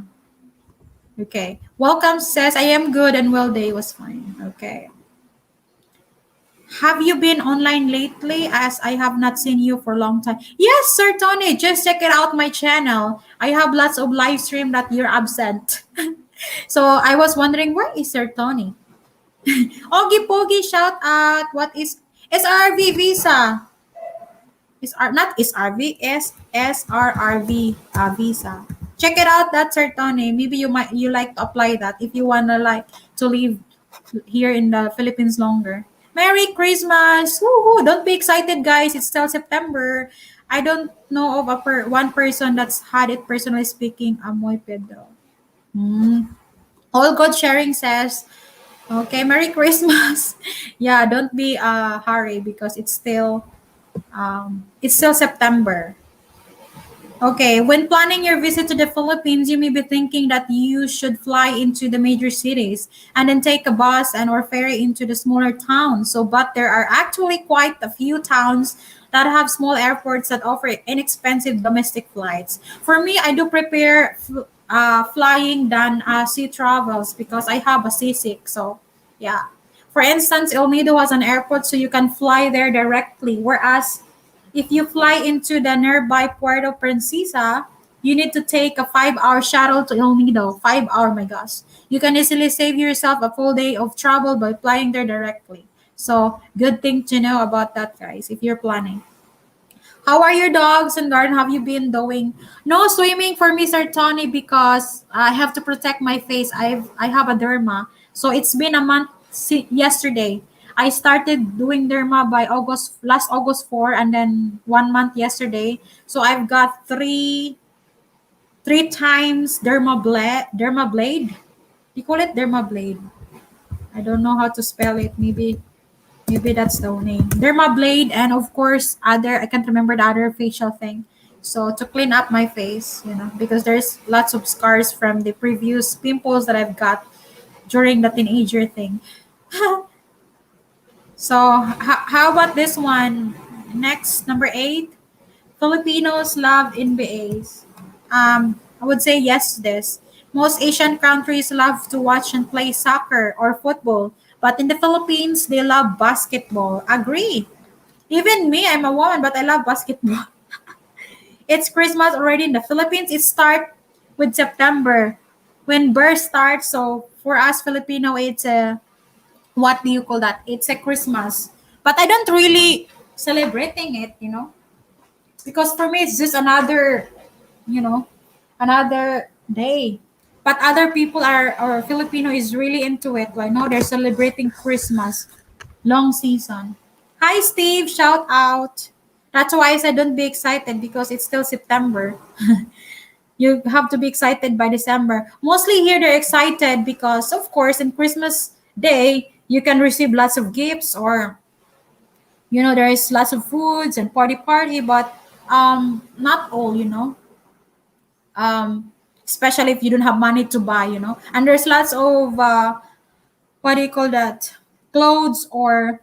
Okay. Welcome says, I am good and well, day was fine. Okay. Have you been online lately, as I have not seen you for a long time? Yes, Sir Tony. Just check it out my channel. I have lots of live stream that you're absent. So I was wondering, where is Sir Tony? Ogie Pogie, shout out. What is SRV visa? Not SRV, SRRV visa. Check it out. That's Sir Tony. Maybe you like to apply that if you wanna like to live here in the Philippines longer. Merry Christmas! Woohoo! Don't be excited, guys. It's still September. I don't know of one person that's had it personally speaking. Amoy Pedro. Hmm. All good sharing says, okay, Merry Christmas. Yeah, don't be hurry because it's still September. Okay, when planning your visit to the Philippines, you may be thinking that you should fly into the major cities and then take a bus and or ferry into the smaller towns. So, but there are actually quite a few towns that have small airports that offer inexpensive domestic flights. For me, I do prepare flying than sea travels because I have a seasick. So, yeah. For instance, El Nido has an airport, so you can fly there directly. Whereas if you fly into the nearby Puerto Princesa, you need to take a 5 hour shuttle to El Nido. 5 hour, my gosh. You can easily save yourself a full day of travel by flying there directly. So, good thing to know about that, guys, if you're planning. How are your dogs and garden? Have you been doing? No swimming for me, Sir Tony, because I have to protect my face. I have a derma, so it's been a month yesterday. I started doing derma by last August 4, and then 1 month yesterday. So I've got three times derma blade. You call it derma blade. I don't know how to spell it. Maybe that's the name. Dermablade and of course other I can't remember the other facial thing. So to clean up my face, because there's lots of scars from the previous pimples that I've got during the teenager thing. So how about this one? Next, number 8. Filipinos love NBAs. I would say yes to this. Most Asian countries love to watch and play soccer or football, but in the Philippines, they love basketball. Agree. Even me, I'm a woman, but I love basketball. It's Christmas already in the Philippines. It starts with September when birth starts. So for us Filipino, it's a what do you call that? It's a Christmas. But I don't really celebrating it, because for me it's just you know, another day. But other people or Filipino is really into it. I know they're celebrating Christmas, long season. Hi Steve, shout out. That's why I said don't be excited because it's still September. You have to be excited by December. Mostly here they're excited because of course in Christmas day you can receive lots of gifts or there is lots of foods and party, but not all. um, especially if you don't have money to buy. And there's lots of what do you call that? Clothes or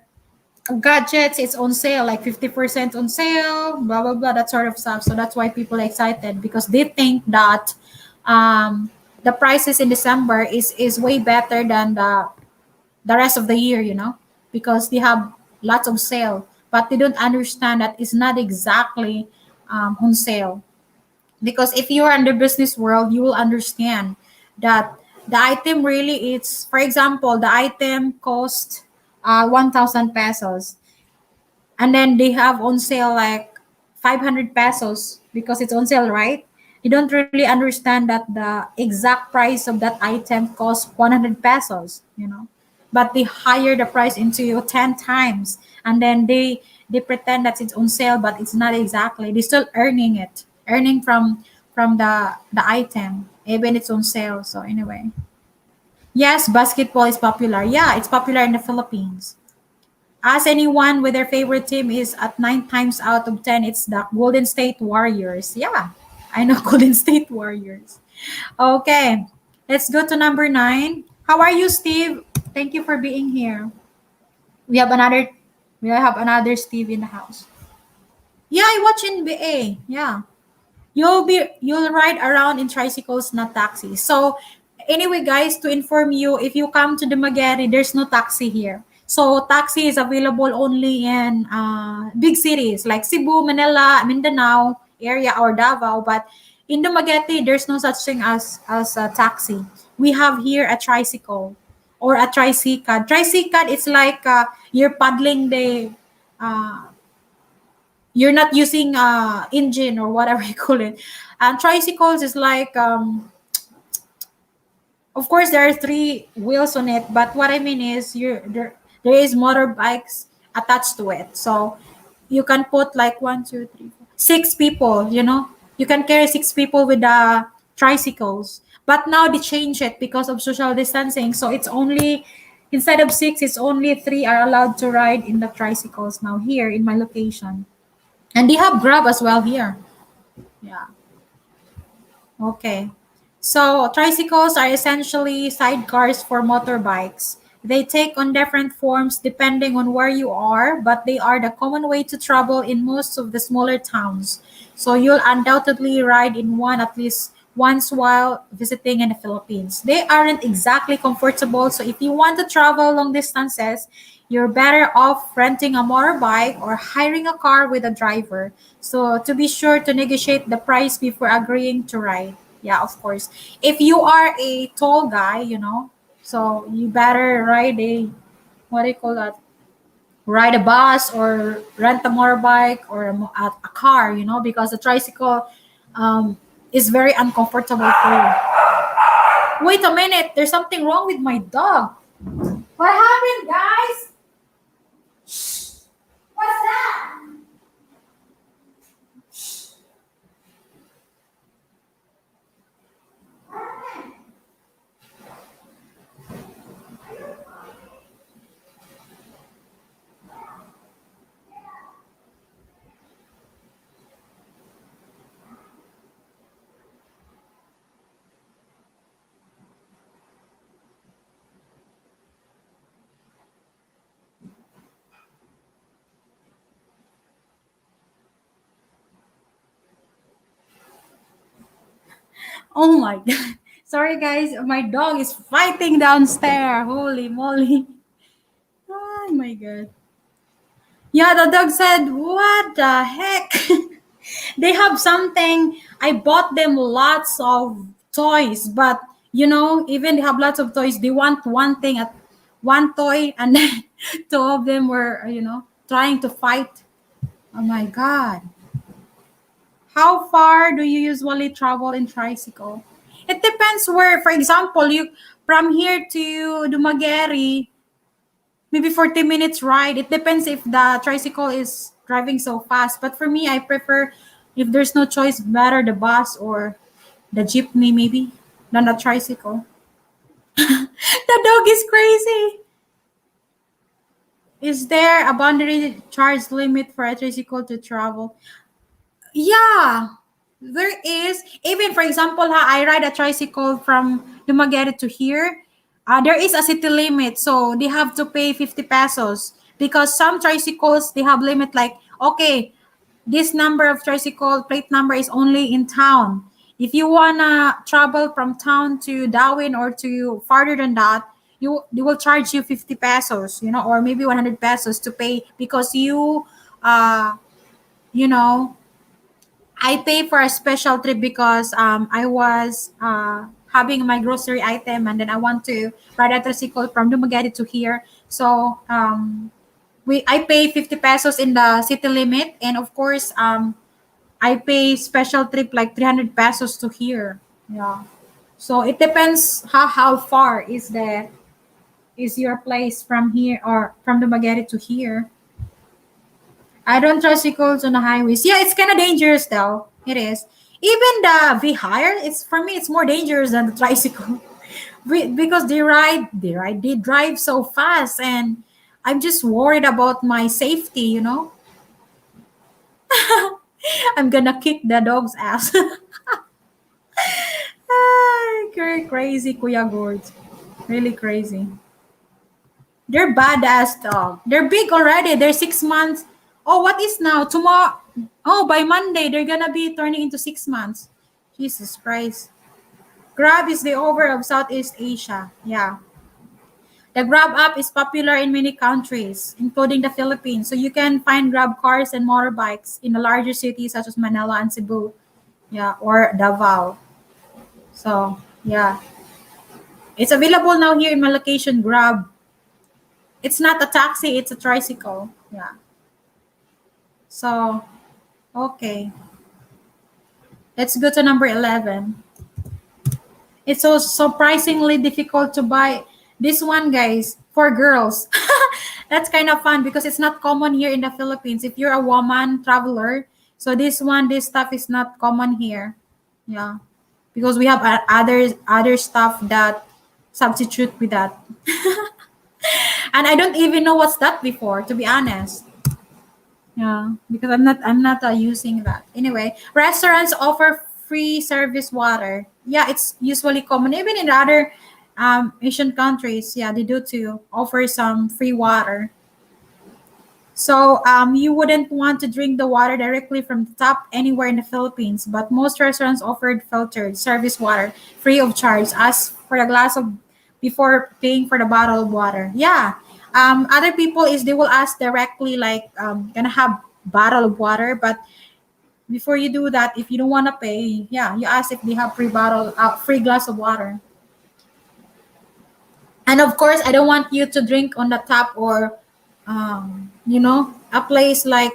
gadgets. It's on sale, like 50% on sale, blah blah blah, that sort of stuff. So that's why people are excited because they think that um, the prices in December is way better than the rest of the year, because they have lots of sale. But they don't understand that it's not exactly on sale because if you're in the business world you will understand that the item really it's for example the item cost 1000 pesos and then they have on sale like 500 pesos because it's on sale, right? You don't really understand that the exact price of that item costs 100 pesos. But they higher the price into you 10 times and then they pretend that it's on sale but it's not exactly. They're still earning from the item even it's on sale. So anyway, yes, basketball is popular. Yeah, it's popular in the Philippines. Ask anyone with their favorite team is at 9 times out of 10, it's the Golden State Warriors. Yeah, I know Golden State Warriors. Okay, let's go to number 9. How are you, Steve? Thank you for being here. We have another we have another Steve in the house. Yeah, I watch NBA. Yeah. You'll ride around in tricycles, not taxis. So anyway, guys, to inform you, if you come to the Magere, there's no taxi here. So taxi is available only in big cities like Cebu, Manila, Mindanao area, or Davao. But in the Magete, there's no such thing as a taxi. We have here a tricycle or a tricycle. Tricycle, it's like you're paddling uh, you're not using engine or whatever you call it. And tricycles is like of course there are 3 wheels on it, but what I mean is there is motorbikes attached to it. So you can put like 1, 2, 3, 4, 6 people. You can carry 6 people with the tricycles. But now they change it because of social distancing. So it's only instead of 6, it's only 3 are allowed to ride in the tricycles now here in my location. And they have Grab as well here. Yeah. Okay. So tricycles are essentially sidecars for motorbikes. They take on different forms depending on where you are, but they are the common way to travel in most of the smaller towns. So you'll undoubtedly ride in one at least once while visiting in the Philippines. They aren't exactly comfortable, so if you want to travel long distances, you're better off renting a motorbike or hiring a car with a driver. So to be sure to negotiate the price before agreeing to ride. Yeah, of course. If you are a tall guy, so you better ride a, what do you call that? Ride a bus or rent a motorbike or a car, because a tricycle um, is very uncomfortable for you. Wait a minute, there's something wrong with my dog. What happened, guys? What's that? Oh my god. Sorry guys, my dog is fighting downstairs. Holy moly. Oh my god. Yeah, the dog said, "What the heck?" They have something. I bought them lots of toys, but even they have lots of toys, they want one thing at one toy, and then two of them were, trying to fight. Oh my god. How far do you usually travel in tricycle? It depends where. For example, you from here to Dumaguete, maybe 40 minutes ride. It depends if the tricycle is driving so fast. But for me, I prefer, if there's no choice, better the bus or the jeepney maybe than the tricycle. The dog is crazy. Is there a boundary charge limit for a tricycle to travel? Yeah, there is. Even for example, I ride a tricycle from Dumaguete to here. There is a city limit, so they have to pay 50 pesos because some tricycles they have limit like, okay, this number of tricycle plate number is only in town. If you wanna travel from town to Darwin or to farther than that, they will charge you 50 pesos, or maybe 100 pesos to pay because uh you know I pay for a special trip because I was having my grocery item and then I want to ride a tricycle from Dumaguete to here. So I pay 50 pesos in the city limit, and of course I pay special trip like 300 pesos to here. Yeah. So it depends how far is your place from here or from Dumaguete to here. I don't tricycles on the highways. Yeah, it's kind of dangerous though. It is. Even the V hire, it's for me, it's more dangerous than the tricycle. Because they drive so fast, and I'm just worried about my safety. I'm gonna kick the dog's ass. Ay, crazy, Kuya Gords. Really crazy. They're badass dog. They're big already. They're 6 months. Oh, what is now? Tomorrow. Oh, by Monday, they're gonna be turning into 6 months. Jesus Christ. Grab is the Uber of Southeast Asia. Yeah. The Grab app is popular in many countries, including the Philippines. So you can find Grab cars and motorbikes in the larger cities such as Manila and Cebu. Yeah, or Davao. So, yeah. It's available now here in my location, Grab. It's not a taxi, it's a tricycle. Yeah. So, okay. Let's go to number 11. It's so surprisingly difficult to buy this one, guys, for girls. That's kind of fun because it's not common here in the Philippines. If you're a woman traveler, so this stuff is not common here. Yeah, because we have other stuff that substitute with that. And I don't even know what's that before, to be honest. Yeah, because I'm not using that. Anyway, restaurants offer free service water. Yeah, it's usually common even in other Asian countries. Yeah, they do too offer some free water. So you wouldn't want to drink the water directly from the tap anywhere in the Philippines, but most restaurants offered filtered service water free of charge. Ask for a glass of before paying for the bottle of water. Yeah. Other people is they will ask directly like can I have bottle of water, but before you do that, if you don't want to pay, yeah, you ask if they have free glass of water. And of course, I don't want you to drink on the tap or a place like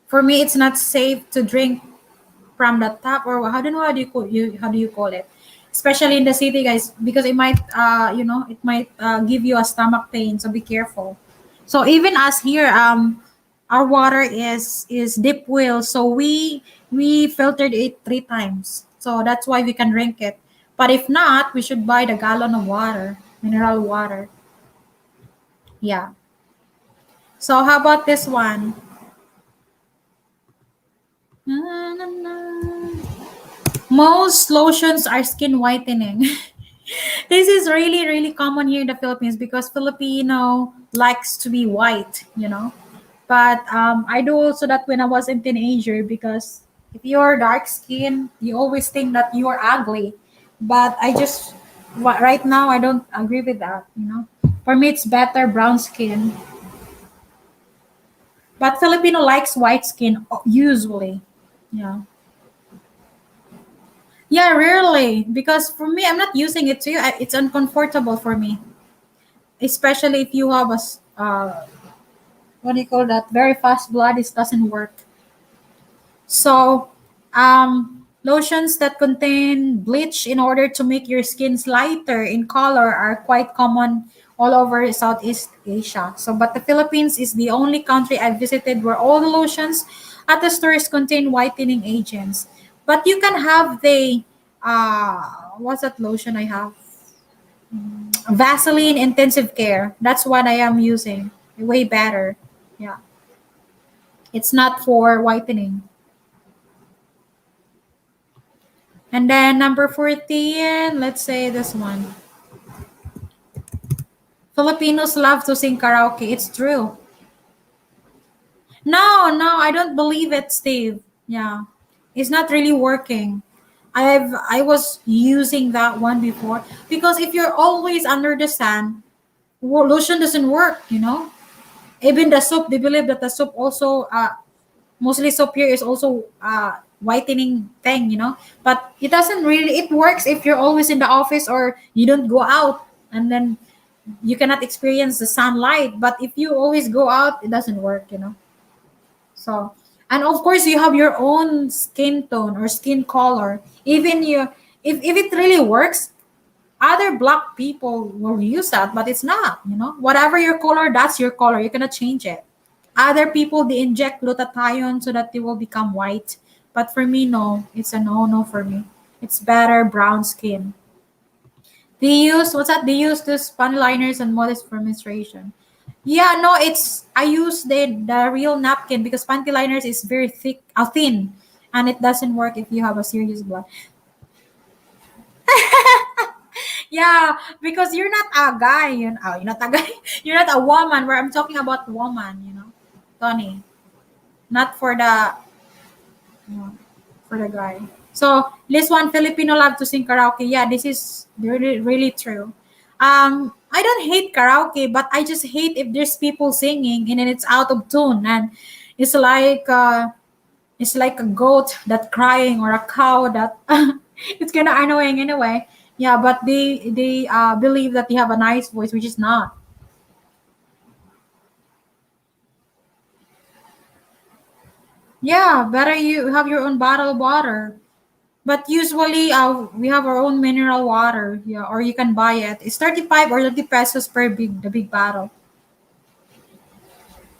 for me it's not safe to drink from the tap or how do you know how do you call it, especially in the city guys, because it might it might give you a stomach pain, so be careful. So even us here, our water is deep well, so we filtered it 3 times, so that's why we can drink it. But if not, we should buy the gallon of water, mineral water. Yeah. So how about this one? Na, na, na. Most lotions are skin whitening. This is really, really common here in the Philippines because Filipino likes to be white, But I do also that when I was a teenager because if you're dark skin, you always think that you are ugly. But right now, I don't agree with that. For me, it's better brown skin. But Filipino likes white skin usually. Yeah. Yeah, rarely. Because for me, I'm not using it too. It's uncomfortable for me, especially if you have what do you call that? Very fast blood. It doesn't work. So, lotions that contain bleach in order to make your skins lighter in color are quite common all over Southeast Asia. So, but the Philippines is the only country I've visited where all the lotions at the stores contain whitening agents. But you can have what's that lotion I have? Vaseline Intensive Care. That's what I am using. Way better. Yeah. It's not for whitening. And then number 14, let's say this one. Filipinos love to sing karaoke. It's true. No, I don't believe it, Steve. Yeah. It's not really working. I was using that one before because if you're always under the sun, lotion doesn't work. Even the soap, they believe that the soap also mostly soap here is also whitening thing. But it doesn't really it works if you're always in the office or you don't go out, and then you cannot experience the sunlight. But if you always go out, it doesn't work. So, and of course you have your own skin tone or skin color. Even if it really works, other black people will use that, but it's not. Whatever your color, that's your color, you cannot change it. Other people, they inject glutathione so that they will become white. But for me, no. It's a no for me. It's better brown skin. They use this panty liners and modest for menstruation. Yeah, no, I use the real napkin because panty liners is very thin, and it doesn't work if you have a serious blood. Yeah, because you're not a guy, you're not a guy, you're not a woman. Where I'm talking about woman, Tony, not for the guy. So this one, Filipino love to sing karaoke. Yeah, this is really really true. I don't hate karaoke, but I just hate if there's people singing and then it's out of tune and it's like uh, it's like a goat that crying or a cow that it's kind of annoying anyway. Yeah, but they believe that they have a nice voice, which is not. Yeah, better you have your own bottle of water. But usually, we have our own mineral water, yeah, or you can buy it. It's 35 or 30 pesos per the big bottle.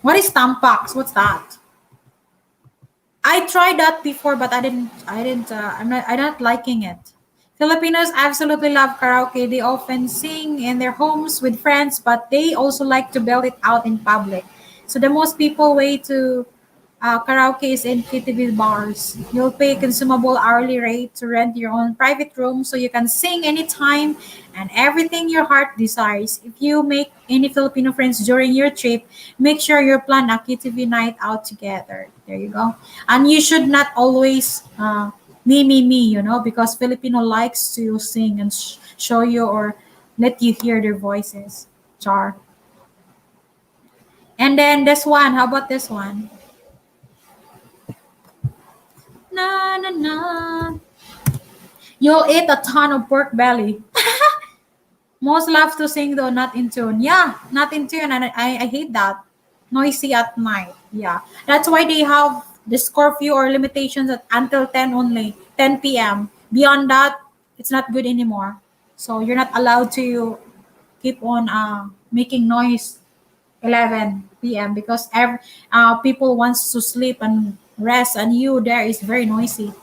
What is Tampax? What's that? I tried that before, but I'm not liking it. Filipinos absolutely love karaoke. They often sing in their homes with friends, but they also like to belt it out in public. So the most people way to karaoke in KTV bars. You'll pay consumable hourly rate to rent your own private room so you can sing anytime and everything your heart desires. If you make any Filipino friends during your trip, make sure you plan a KTV night out together. There you go. And you should not always me, because Filipino likes to sing and show you or let you hear their voices. Char. And then this one, how about this one? Na na na. You'll eat a ton of pork belly. Most love to sing though, not in tune. Yeah, not in tune, and I hate that. Noisy at night. Yeah, that's why they have this curfew or limitations at until 10 only, 10 p.m. Beyond that, it's not good anymore. So you're not allowed to keep on making noise 11 p.m. because people wants to sleep and rest, and you there is very noisy.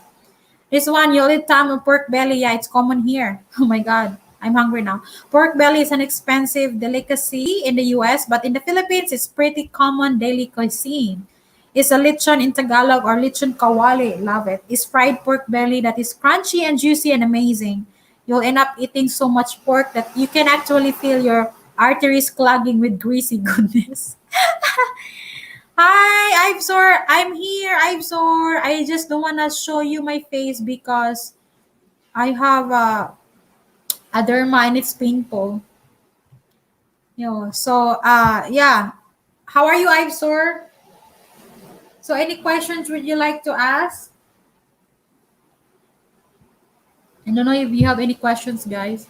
This one, you'll eat time of pork belly. Yeah, it's common here. Oh my God, I'm hungry now. Pork belly is an expensive delicacy in the US, but in the Philippines, it's pretty common daily cuisine. It's a lechon in Tagalog or lechon kawali. Love it. It's fried pork belly that is crunchy and juicy and amazing. You'll end up eating so much pork that you can actually feel your arteries clogging with greasy goodness. Hi, I'm sore. I'm here. I'm sore. I just don't wanna show you my face because I have a derma and it's painful. Yeah. How are you, I'm sore? So any questions would you like to ask? I don't know if you have any questions, guys.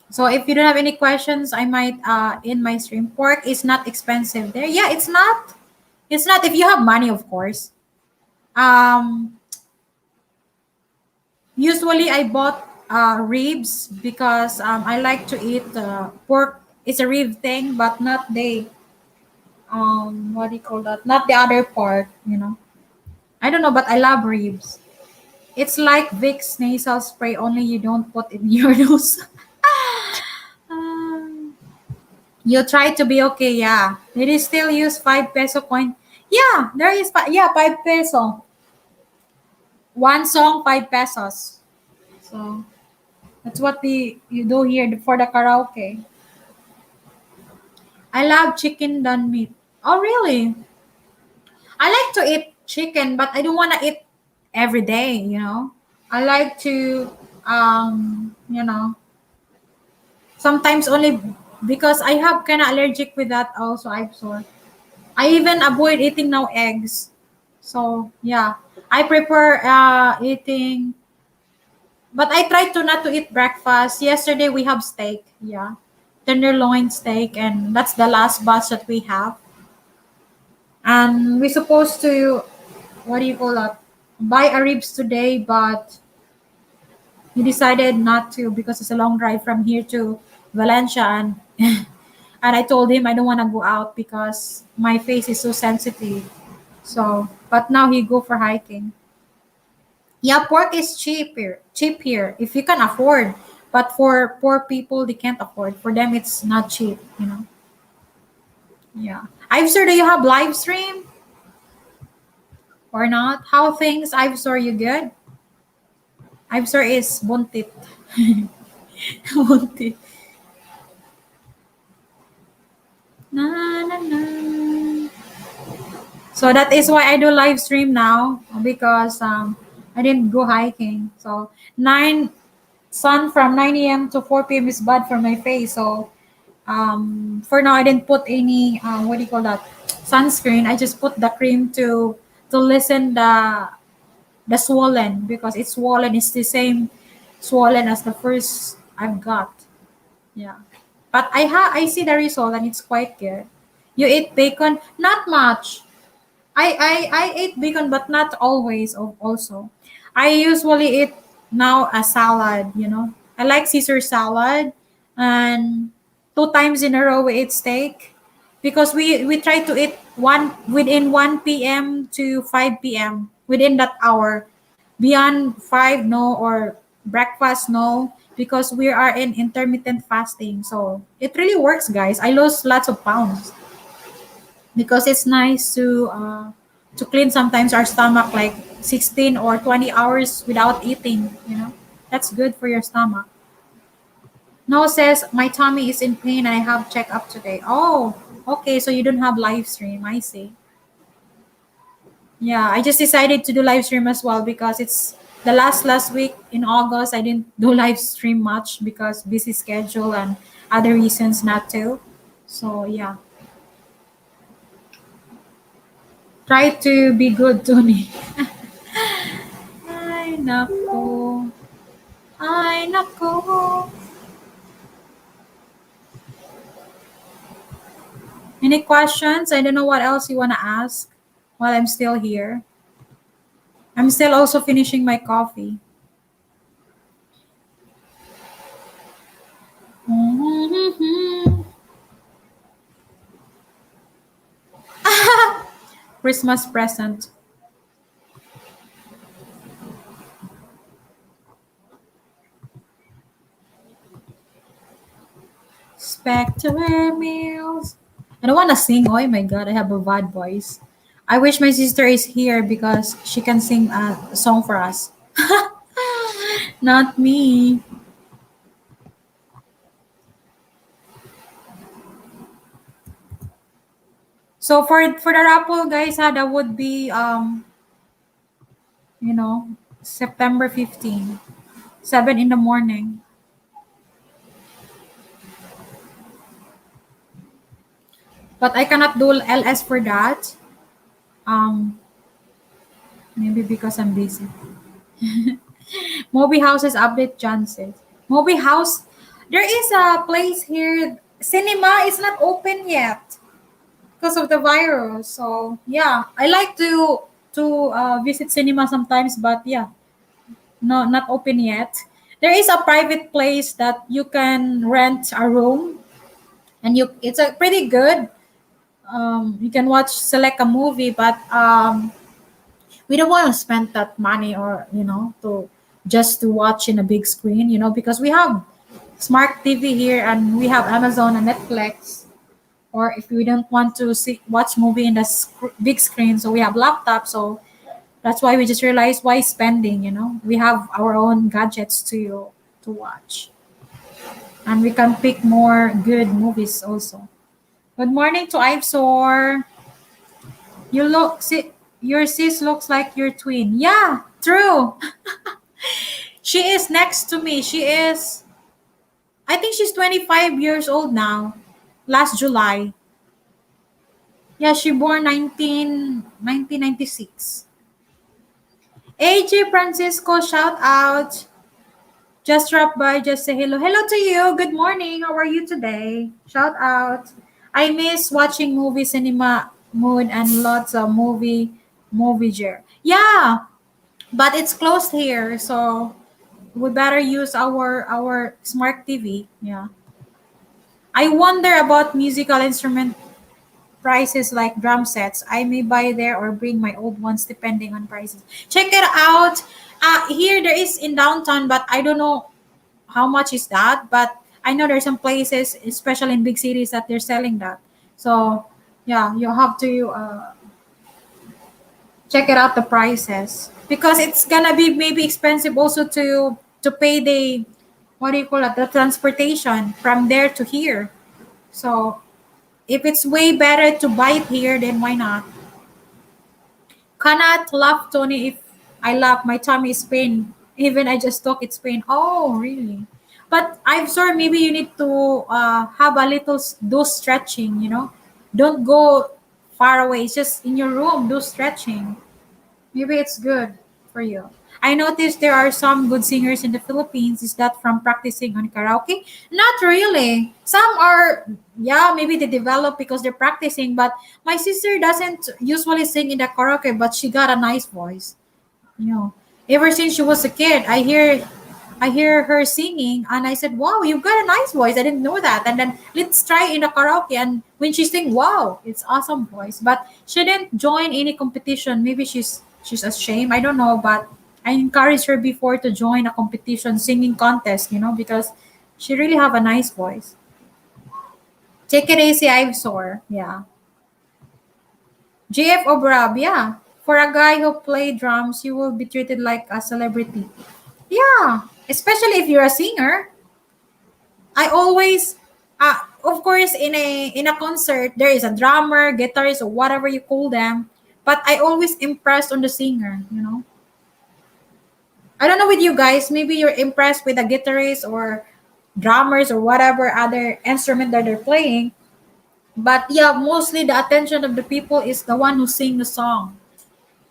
So if you don't have any questions, I might end my stream. Pork is not expensive there. Yeah, it's not. It's not if you have money, of course. Um Usually, I bought ribs because I like to eat pork. It's a rib thing, but not the what do you call that? Not the other part. I don't know, but I love ribs. It's like Vicks nasal spray, only you don't put in your nose. Um, you try to be okay, yeah. Did you still use 5 peso coin? Yeah, there is. Yeah, 5 peso. One song, 5 pesos. So that's what you do here for the karaoke. I love chicken done meat. Oh, really? I like to eat chicken, but I don't want to eat every day. I like to, sometimes only because I have kind of allergic with that also. I'm sorry. I even avoid eating now eggs. So, yeah. I prefer eating, but I try to not to eat breakfast. Yesterday we have steak. Yeah. Tenderloin steak, and that's the last batch that we have. And we're supposed to, what do you call that, buy a ribs today, but he decided not to because it's a long drive from here to Valencia, and and I told him I don't want to go out because my face is so sensitive. So, but now he go for hiking. Yeah, pork is cheap here if you can afford. But for poor people, they can't afford. For them, it's not cheap. Yeah. I'm sure, do you have live stream or not? How things? I'm sure you good. I'm sure is buntit. Buntit. Na, na, na. So that is why I do live stream now because I didn't go hiking. So sun from 9 a.m. to 4 p.m. is bad for my face. So for now I didn't put any what do you call that, sunscreen. I just put the cream to lessen the swollen because it's swollen. It's the same swollen as the first I've got. Yeah. But I see the result and it's quite good. You eat bacon? Not much. I ate bacon but not always also. I usually eat now a salad. I like Caesar salad, and 2 times in a row we eat steak because we try to eat one within 1 p.m. to 5 p.m. within that hour. Beyond 5, no, or breakfast, no. because we are in intermittent fasting. So it really works, guys. I lost lots of pounds because it's nice to clean sometimes our stomach like 16 or 20 hours without eating, you know. That's good for your stomach. No says my tummy is in pain and I have checkup today. Oh, okay, so you don't have live stream. I see. Yeah, I just decided to do live stream as well because it's the last week in August. I didn't do live stream much because busy schedule and other reasons not to. So yeah, try to be good, Tony. Ay, nako. Ay, nako. Any questions? I don't know what else you want to ask while I'm still here. I'm still also finishing my coffee. Christmas present. Spectacular meals. I don't want to sing. Oh my god, I have a bad voice. I wish my sister is here because she can sing a song for us. Not me. So for the raffle, guys, that would be you know, September 15, 7 in the morning. But I cannot do LS for that. Um, maybe because I'm busy. Movie houses update Johnson. Movie house. There is a place here. Cinema is not open yet because of the virus. So yeah, I like to visit cinema sometimes, but yeah, no, not open yet. There is a private place that you can rent a room, and you it's a pretty good. You can watch select a movie, but we don't want to spend that money or to just to watch in a big screen, because we have smart TV here and we have Amazon and Netflix. Or if we don't want to watch movie in the big screen, so we have laptop. So that's why we just realized why spending. We have our own gadgets to watch, and we can pick more good movies also. Good morning to Ivesor. You look see your sis looks like your twin. Yeah, true. She is next to me. I think she's 25 years old now. Last July. Yeah, she born 1996. AJ Francisco, shout out. Just drop by, just say hello. Hello to you. Good morning. How are you today? Shout out. I miss watching movie cinema mood and lots of movie jar. Yeah, but it's closed here, so we better use our smart TV. Yeah. I wonder about musical instrument prices like drum sets. I may buy there or bring my old ones depending on prices. Check it out. Here there is in downtown, but I don't know how much is that. But I know there's some places, especially in big cities, that they're selling that. So yeah, you have to check it out the prices because it's gonna be maybe expensive also to pay the what do you call it, the transportation from there to here. So if it's way better to buy it here, then why not? Cannot laugh, Tony. If I laugh, my tummy is pain. Even I just talk, it's pain. Oh, really? But I'm sorry. Maybe you need to have a little do stretching. Don't go far away. It's just in your room. Do stretching. Maybe it's good for you. I noticed there are some good singers in the Philippines. Is that from practicing on karaoke? Not really. Some are, yeah, maybe they develop because they're practicing. But my sister doesn't usually sing in the karaoke, but she got a nice voice. You know, ever since she was a kid, I hear her singing, and I said, "Wow, you've got a nice voice. I didn't know that." And then let's try in the karaoke. And when she sing, wow, it's awesome voice. But she didn't join any competition. Maybe she's ashamed. I don't know, but I encouraged her before to join a competition singing contest, because she really have a nice voice. Take it easy, I've sore. Yeah. JF Obrab, yeah. For a guy who play drums, you will be treated like a celebrity. Yeah, especially if you're a singer. I always, of course, in a concert, there is a drummer, guitarist, or whatever you call them. But I always impressed on the singer. I don't know with you guys. Maybe you're impressed with the guitarist or drummers or whatever other instrument that they're playing. But yeah, mostly the attention of the people is the one who sing the song,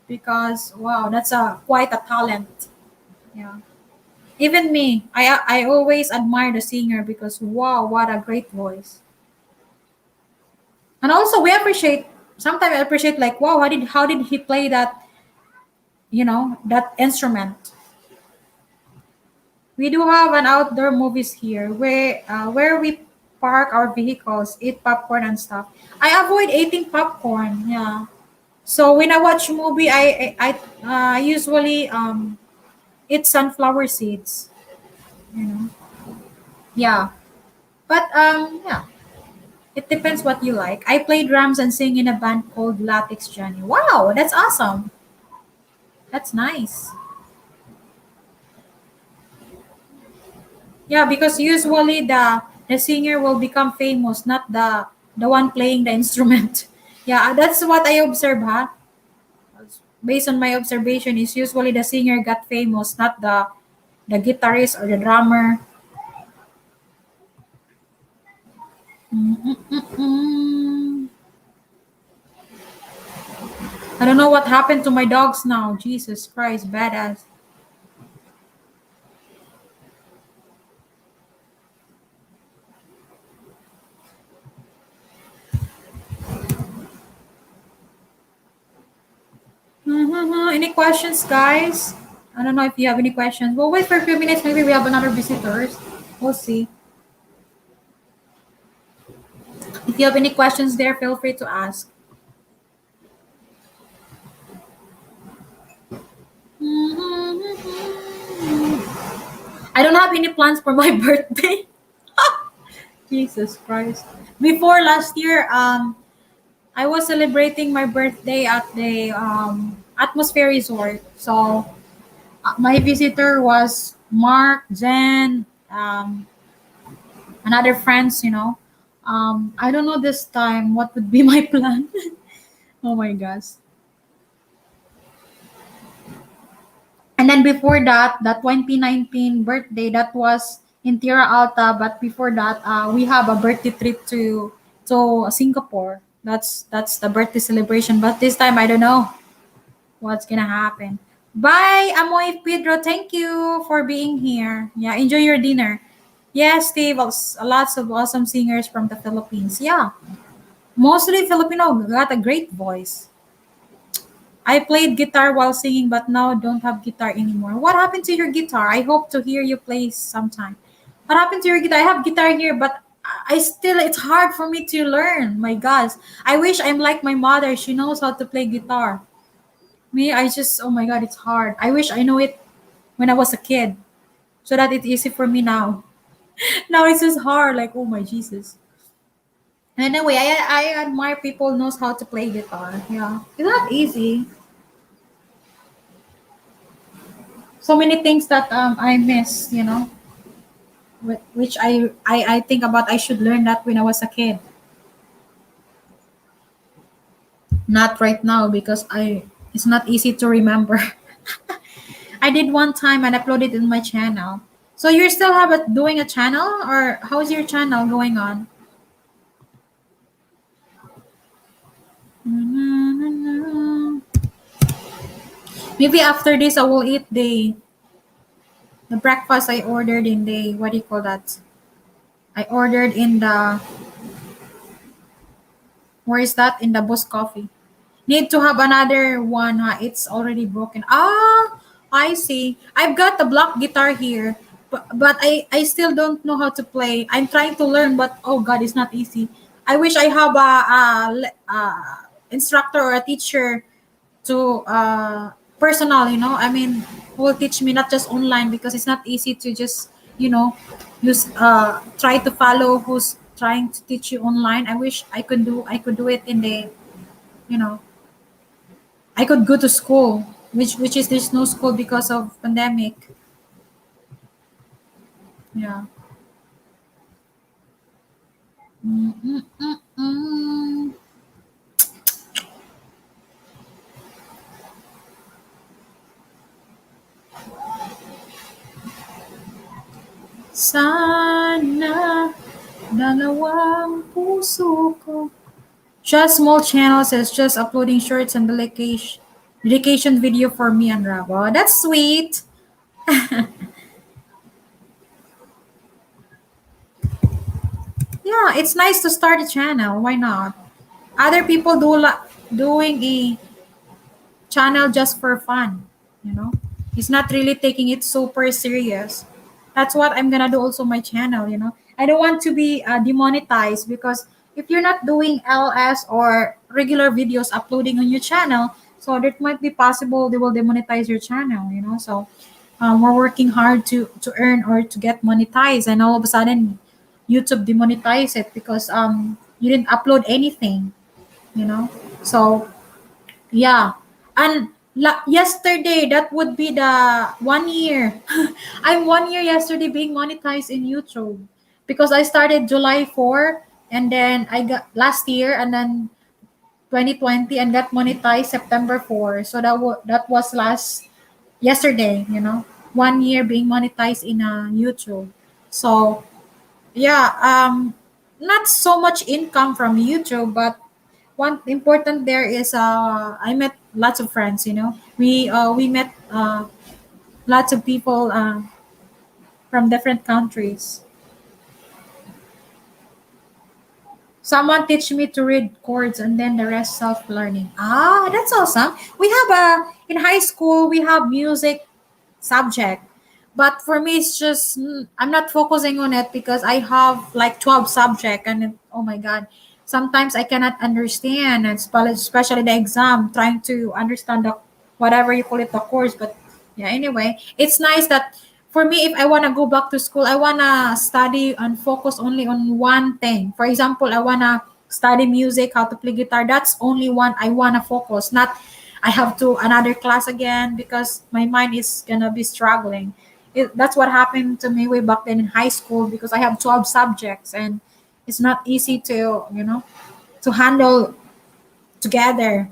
because wow, that's a quite a talent. Yeah. Even me, I always admire the singer because wow, what a great voice. And also we appreciate, sometimes I appreciate like wow, how did he play that instrument. We do have an outdoor movies here where we park our vehicles, eat popcorn and stuff. I avoid eating popcorn. Yeah. So when I watch movie, I usually eat sunflower seeds. You know. Yeah. But yeah, it depends what you like. I play drums and sing in a band called Latex Johnny. Wow, that's awesome. That's nice. Yeah, because usually the singer will become famous, not the one playing the instrument. Yeah, that's what I observe, huh? Based on my observation, is usually the singer got famous, not the guitarist or the drummer. Mm-mm-mm-mm. I don't know what happened to my dogs now. Jesus Christ, badass. Any questions, guys? I don't know if you have any questions. We'll wait for a few minutes. Maybe we have another visitors. We'll see. If you have any questions there, feel free to ask. I don't have any plans for my birthday. Jesus Christ. Before last year, I was celebrating my birthday at the Atmosphere Resort. So my visitor was Mark, Jen, and other friends. I don't know this time what would be my plan. Oh my gosh. And then before that 2019 birthday, that was in Tierra Alta. But before that, we have a birthday trip to Singapore. That's the birthday celebration. But this time, I don't know what's gonna happen. Bye, Amoy Pedro. Thank you for being here. Yeah, enjoy your dinner. Yes, Steve. Lots of awesome singers from the Philippines. Yeah, mostly Filipino got a great voice. I played guitar while singing, but now don't have guitar anymore. What happened to your guitar? I hope to hear you play sometime. What happened to your guitar? I have guitar here, but I still, it's hard for me to learn. My gosh. I wish I'm like my mother. She knows how to play guitar. Me, oh my God, it's hard. I wish I know it when I was a kid so that it's easy for me now. Now it's just hard. Like, oh my Jesus. Anyway, I admire people knows how to play guitar. Yeah. It's not easy. So many things that I miss, which I think about I should learn that when I was a kid. Not right now because it's not easy to remember. I did one time and uploaded it in my channel. So you still have it doing a channel, or how's your channel going on? Maybe after this I will eat the breakfast I ordered in the, what do you call that? I ordered in the, where is that? In the Boss Coffee. Need to have another one, huh? It's already broken. Ah, I see. I've got the block guitar here, but I still don't know how to play. I'm trying to learn, but oh God, it's not easy. I wish I have a instructor or a teacher to personal. I mean, who will teach me, not just online, because it's not easy to just, use try to follow who's trying to teach you online. I wish I could do it in the, you know, I could go to school, which is there's no school because of pandemic. Yeah. Mm-mm-mm-mm. Sana dalawang puso ko. Just small channels is just uploading shorts and dedication video for me and Rabo. That's sweet. Yeah, it's nice to start a channel. Why not? Other people doing a channel just for fun, you know. He's not really taking it super serious. That's what I'm gonna do also my channel, you know. I don't want to be demonetized, because if you're not doing LS or regular videos uploading on your channel, so it might be possible they will demonetize your channel, you know. So we're working hard to earn or to get monetized, and all of a sudden YouTube demonetize it because you didn't upload anything, you know. So yeah. And yesterday, that would be the 1 year. I'm 1 year yesterday being monetized in YouTube, because I started July 4, and then I got last year, and then 2020, and got monetized September 4. So that was last yesterday, you know. 1 year being monetized in YouTube. So yeah, not so much income from YouTube, but one important there is I met lots of friends. You know, we met lots of people from different countries. Someone teach me to read chords, and then the rest self learning. Ah, that's awesome. We have in high school we have music subject, but for me it's just I'm not focusing on it, because I have like 12 subject, and oh my god, sometimes I cannot understand, and especially the exam, trying to understand the whatever you call it, the course. But yeah, anyway, it's nice that for me, if I want to go back to school, I want to study and focus only on one thing. For example, I want to study music, how to play guitar. That's only one I want to focus, not I have to another class again, because my mind is gonna be struggling. That's what happened to me way back then in high school, because I have 12 subjects, and it's not easy to, to handle together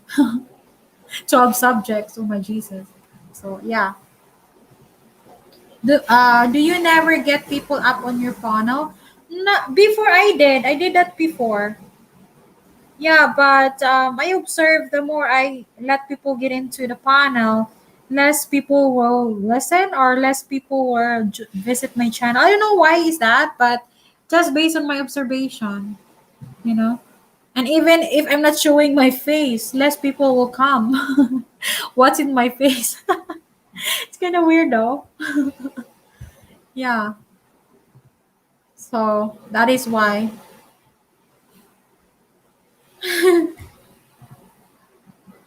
12 subjects. Oh my Jesus. So yeah. Do you never get people up on your funnel? No, before I did that before. Yeah, but I observe the more I let people get into the panel, less people will listen, or less people will visit my channel. I don't know why is that, but just based on my observation, you know. And even if I'm not showing my face, less people will come. What's in my face? It's kind of weird though. Yeah. So that is why.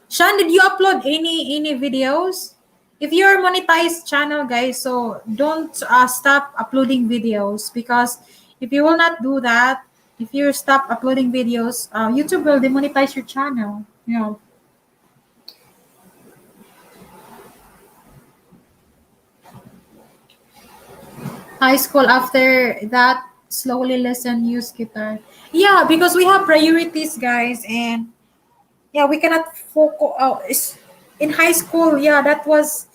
Sean, did you upload any videos? If you're monetized channel, guys, so don't stop uploading videos, because if you will not do that, if you stop uploading videos, YouTube will demonetize your channel. You know, high school after that, slowly listen, use guitar. Yeah, because we have priorities, guys, and yeah, we cannot focus. In high school, yeah, that was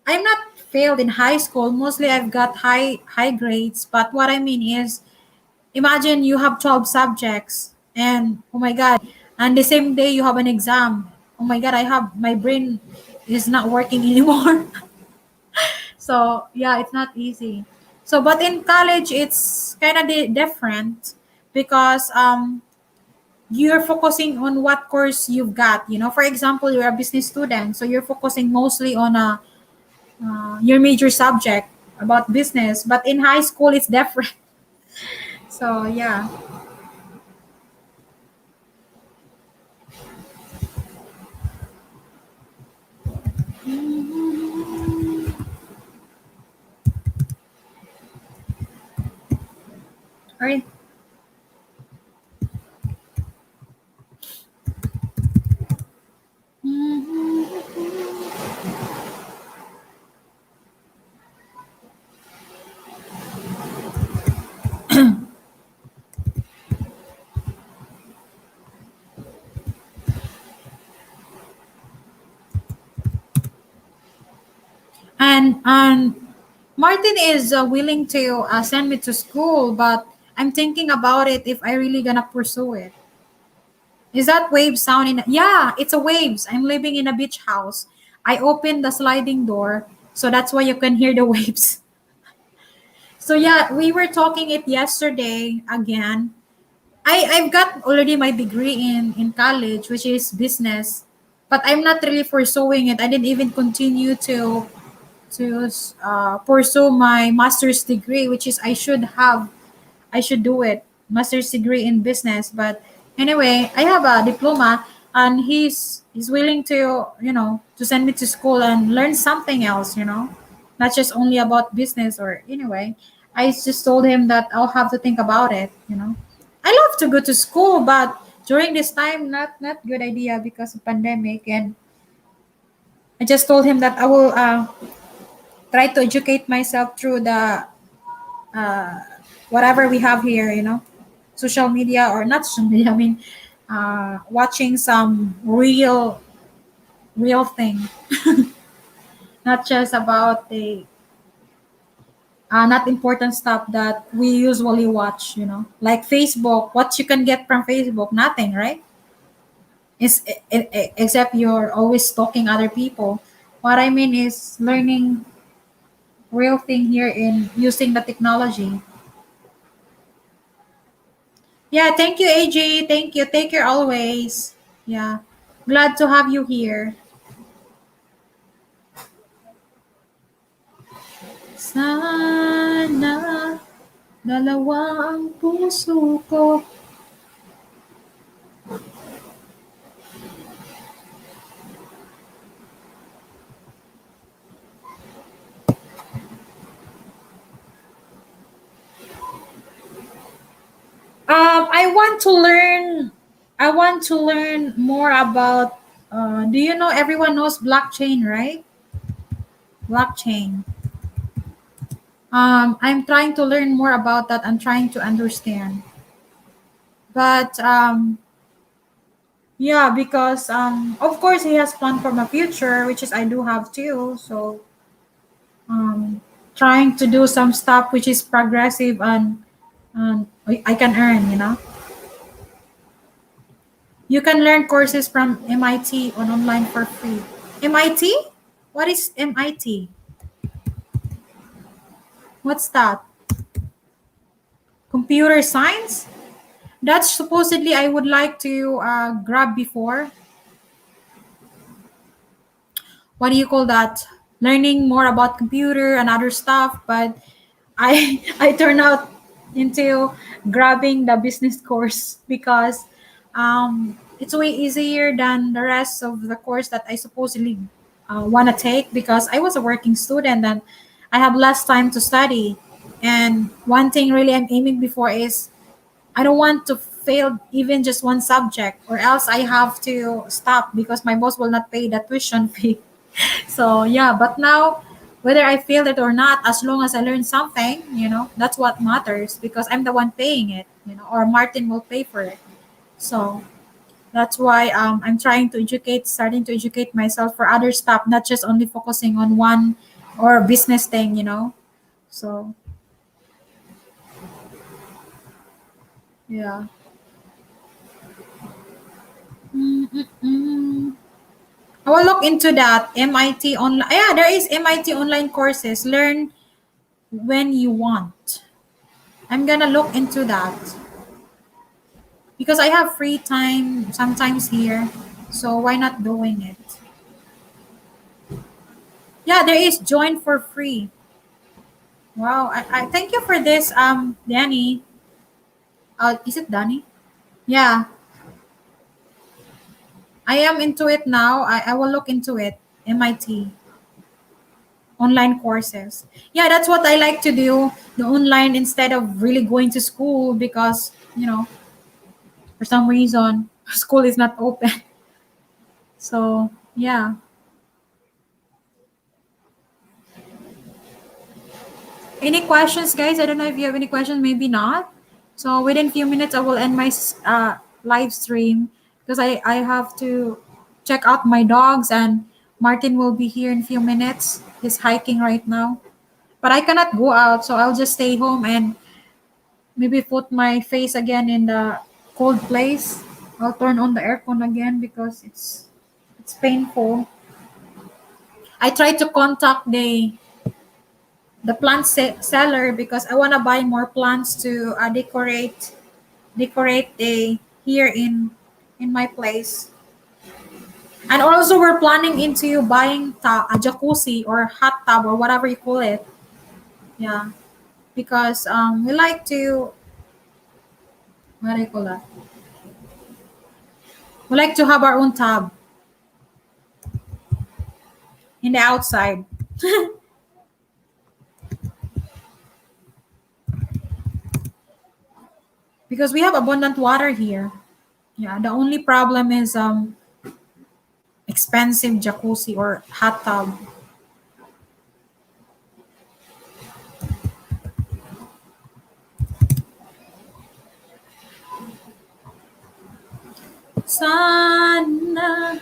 I'm not failed in high school. Mostly I've got high grades. But what I mean is, imagine you have 12 subjects, and oh my god, and the same day you have an exam. Oh my god, I have my brain is not working anymore. So yeah, it's not easy. So but in college it's kind of different, because you're focusing on what course you've got. You know, for example, you're a business student, so you're focusing mostly on your major subject about business. But in high school it's different. So yeah. Right. And Martin is willing to send me to school, but I'm thinking about it if I really gonna pursue it. Is that wave sounding? Yeah, it's a waves. I'm living in a beach house. I opened the sliding door, so that's why you can hear the waves. So yeah, we were talking it yesterday again. I've got already my degree in college, which is business, but I'm not really pursuing it. I didn't even continue to pursue my master's degree, which is I should do it. Master's degree in business. But anyway, I have a diploma, and he's willing to to send me to school and learn something else. Not just only about business or anyway. I just told him that I'll have to think about it. I love to go to school, but during this time, not good idea because of pandemic. And I just told him that I will try to educate myself through the whatever we have here, social media or not social media. I mean, watching some real thing, not just about the not important stuff that we usually watch. Like Facebook. What you can get from Facebook? Nothing, right? Is except you're always stalking other people. What I mean is learning real thing here in using the technology. Yeah, thank you, AJ. Thank you. Take care always. Yeah. Glad to have you here. Sana dalawa ang puso ko. I want to learn more about do you know everyone knows blockchain, right? Blockchain. I'm trying to learn more about that. I'm trying to understand. But yeah, because of course he has planned for my future, which is I do have too. So um, trying to do some stuff which is progressive and I can earn. You can learn courses from MIT on online for free. MIT? What is MIT? What's that? Computer science? That's supposedly I would like to grab before. What do you call that? Learning more about computer and other stuff, but I turned out into grabbing the business course because it's way easier than the rest of the course that I supposedly want to take because I was a working student and I have less time to study. And one thing really I'm aiming before is I don't want to fail even just one subject or else I have to stop because my boss will not pay the tuition fee. So yeah, but now whether I failed it or not, as long as I learn something, that's what matters because I'm the one paying it, or Martin will pay for it. So that's why I'm trying to starting to educate myself for other stuff, not just only focusing on one or business thing. So yeah. Mm-mm-mm. I will look into that MIT online. Yeah, there is MIT online courses. Learn when you want. I'm gonna look into that because I have free time sometimes here. So why not doing it? Yeah, there is join for free. Wow, I thank you for this, Danny. Is it Danny? Yeah, I am into it now. I will look into it. MIT. online courses. Yeah, that's what I like to do, the online instead of really going to school because, for some reason, school is not open. So, yeah. Any questions, guys? I don't know if you have any questions, maybe not. So, within few minutes, I will end my live stream because I have to check out my dogs, and Martin will be here in few minutes. He's hiking right now. But I cannot go out, so I'll just stay home and maybe put my face again in the cold place. I'll turn on the aircon again because it's painful. I tried to contact the plant seller because I want to buy more plants to decorate the here in my place. And also we're planning into buying a jacuzzi or hot tub or whatever you call it. Yeah, because we like to, what do you call that? We like to have our own tub in the outside. Because we have abundant water here. Yeah, the only problem is expensive jacuzzi or hot tub. Sana.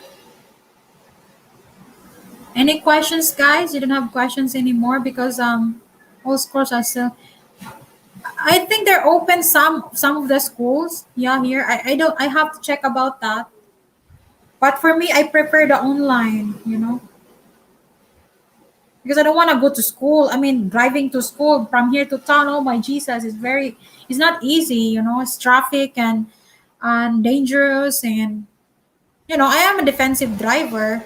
Any questions, guys? You don't have questions anymore because all schools are still. I think they're open some of the schools. Yeah, here I don't. I have to check about that. But for me, I prefer the online. Because I don't want to go to school. I mean, driving to school from here to town. Oh my Jesus, it's not easy. It's traffic and dangerous, and I am a defensive driver,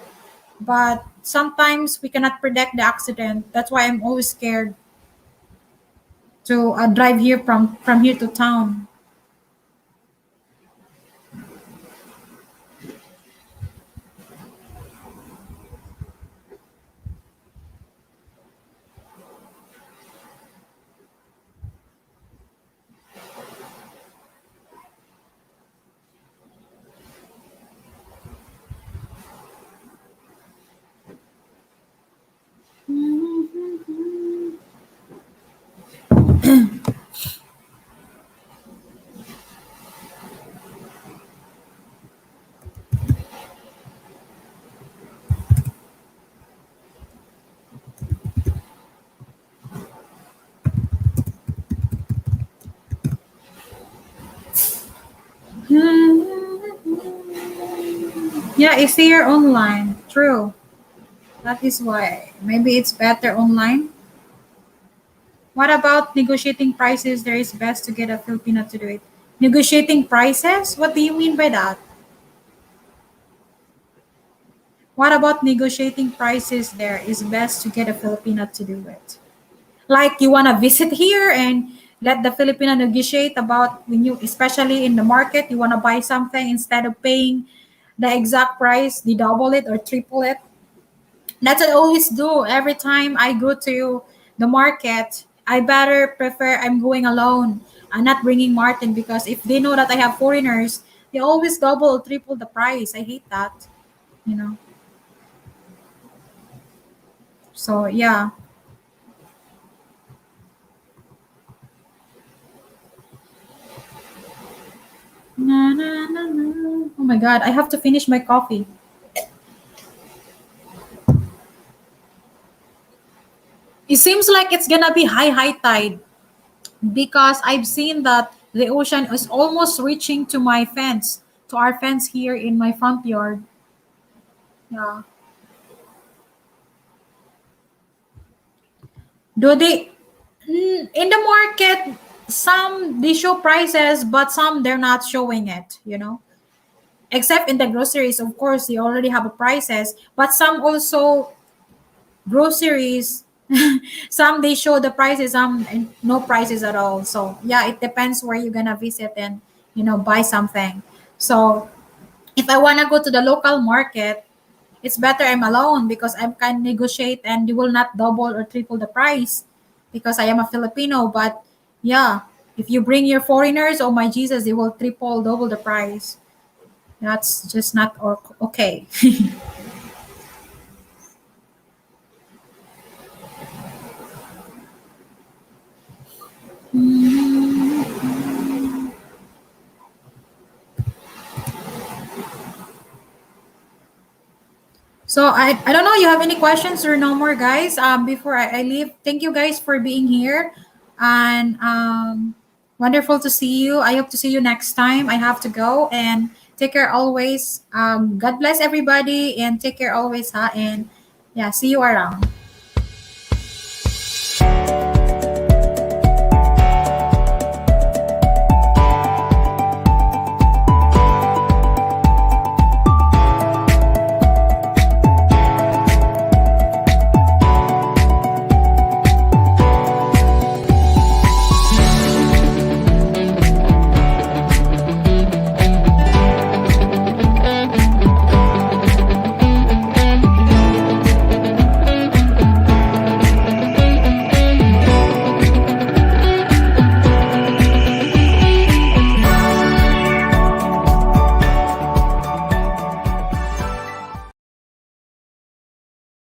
but sometimes we cannot predict the accident. That's why I'm always scared to drive here from here to town. Yeah, it's here online. True. That is why. Maybe it's better online. What about negotiating prices? There is best to get a Filipino to do it. Negotiating prices? What do you mean by that? What about negotiating prices? There is best to get a Filipino to do it. Like you want to visit here and let the Filipino negotiate about when you, especially in the market, you want to buy something instead of paying the exact price, they double it or triple it. That's what I always do every time I go to the market. I better prefer I'm going alone and not bringing Martin because if they know that I have foreigners, they always double, triple the price. I hate that, you know. So yeah. Na, na, na, na. Oh my god, I have to finish my coffee. It seems like it's gonna be high tide because I've seen that the ocean is almost reaching to my fence, to our fence here in my front yard. Yeah. Do they in the market? Some they show prices, but some they're not showing it. Except in the groceries, of course, they already have a prices, but some also groceries. Some they show the prices, some no prices at all. So yeah, it depends where you're gonna visit and buy something. So if I wanna go to the local market, it's better I'm alone because I can negotiate and you will not double or triple the price because I am a Filipino. But yeah, if you bring your foreigners, oh my Jesus, they will triple, double the price. That's just not okay. So I don't know. You have any questions or no more, guys? Before I leave, thank you guys for being here, and wonderful to see you. I hope to see you next time. I have to go and take care always. God bless everybody and take care always, huh? And yeah, see you around.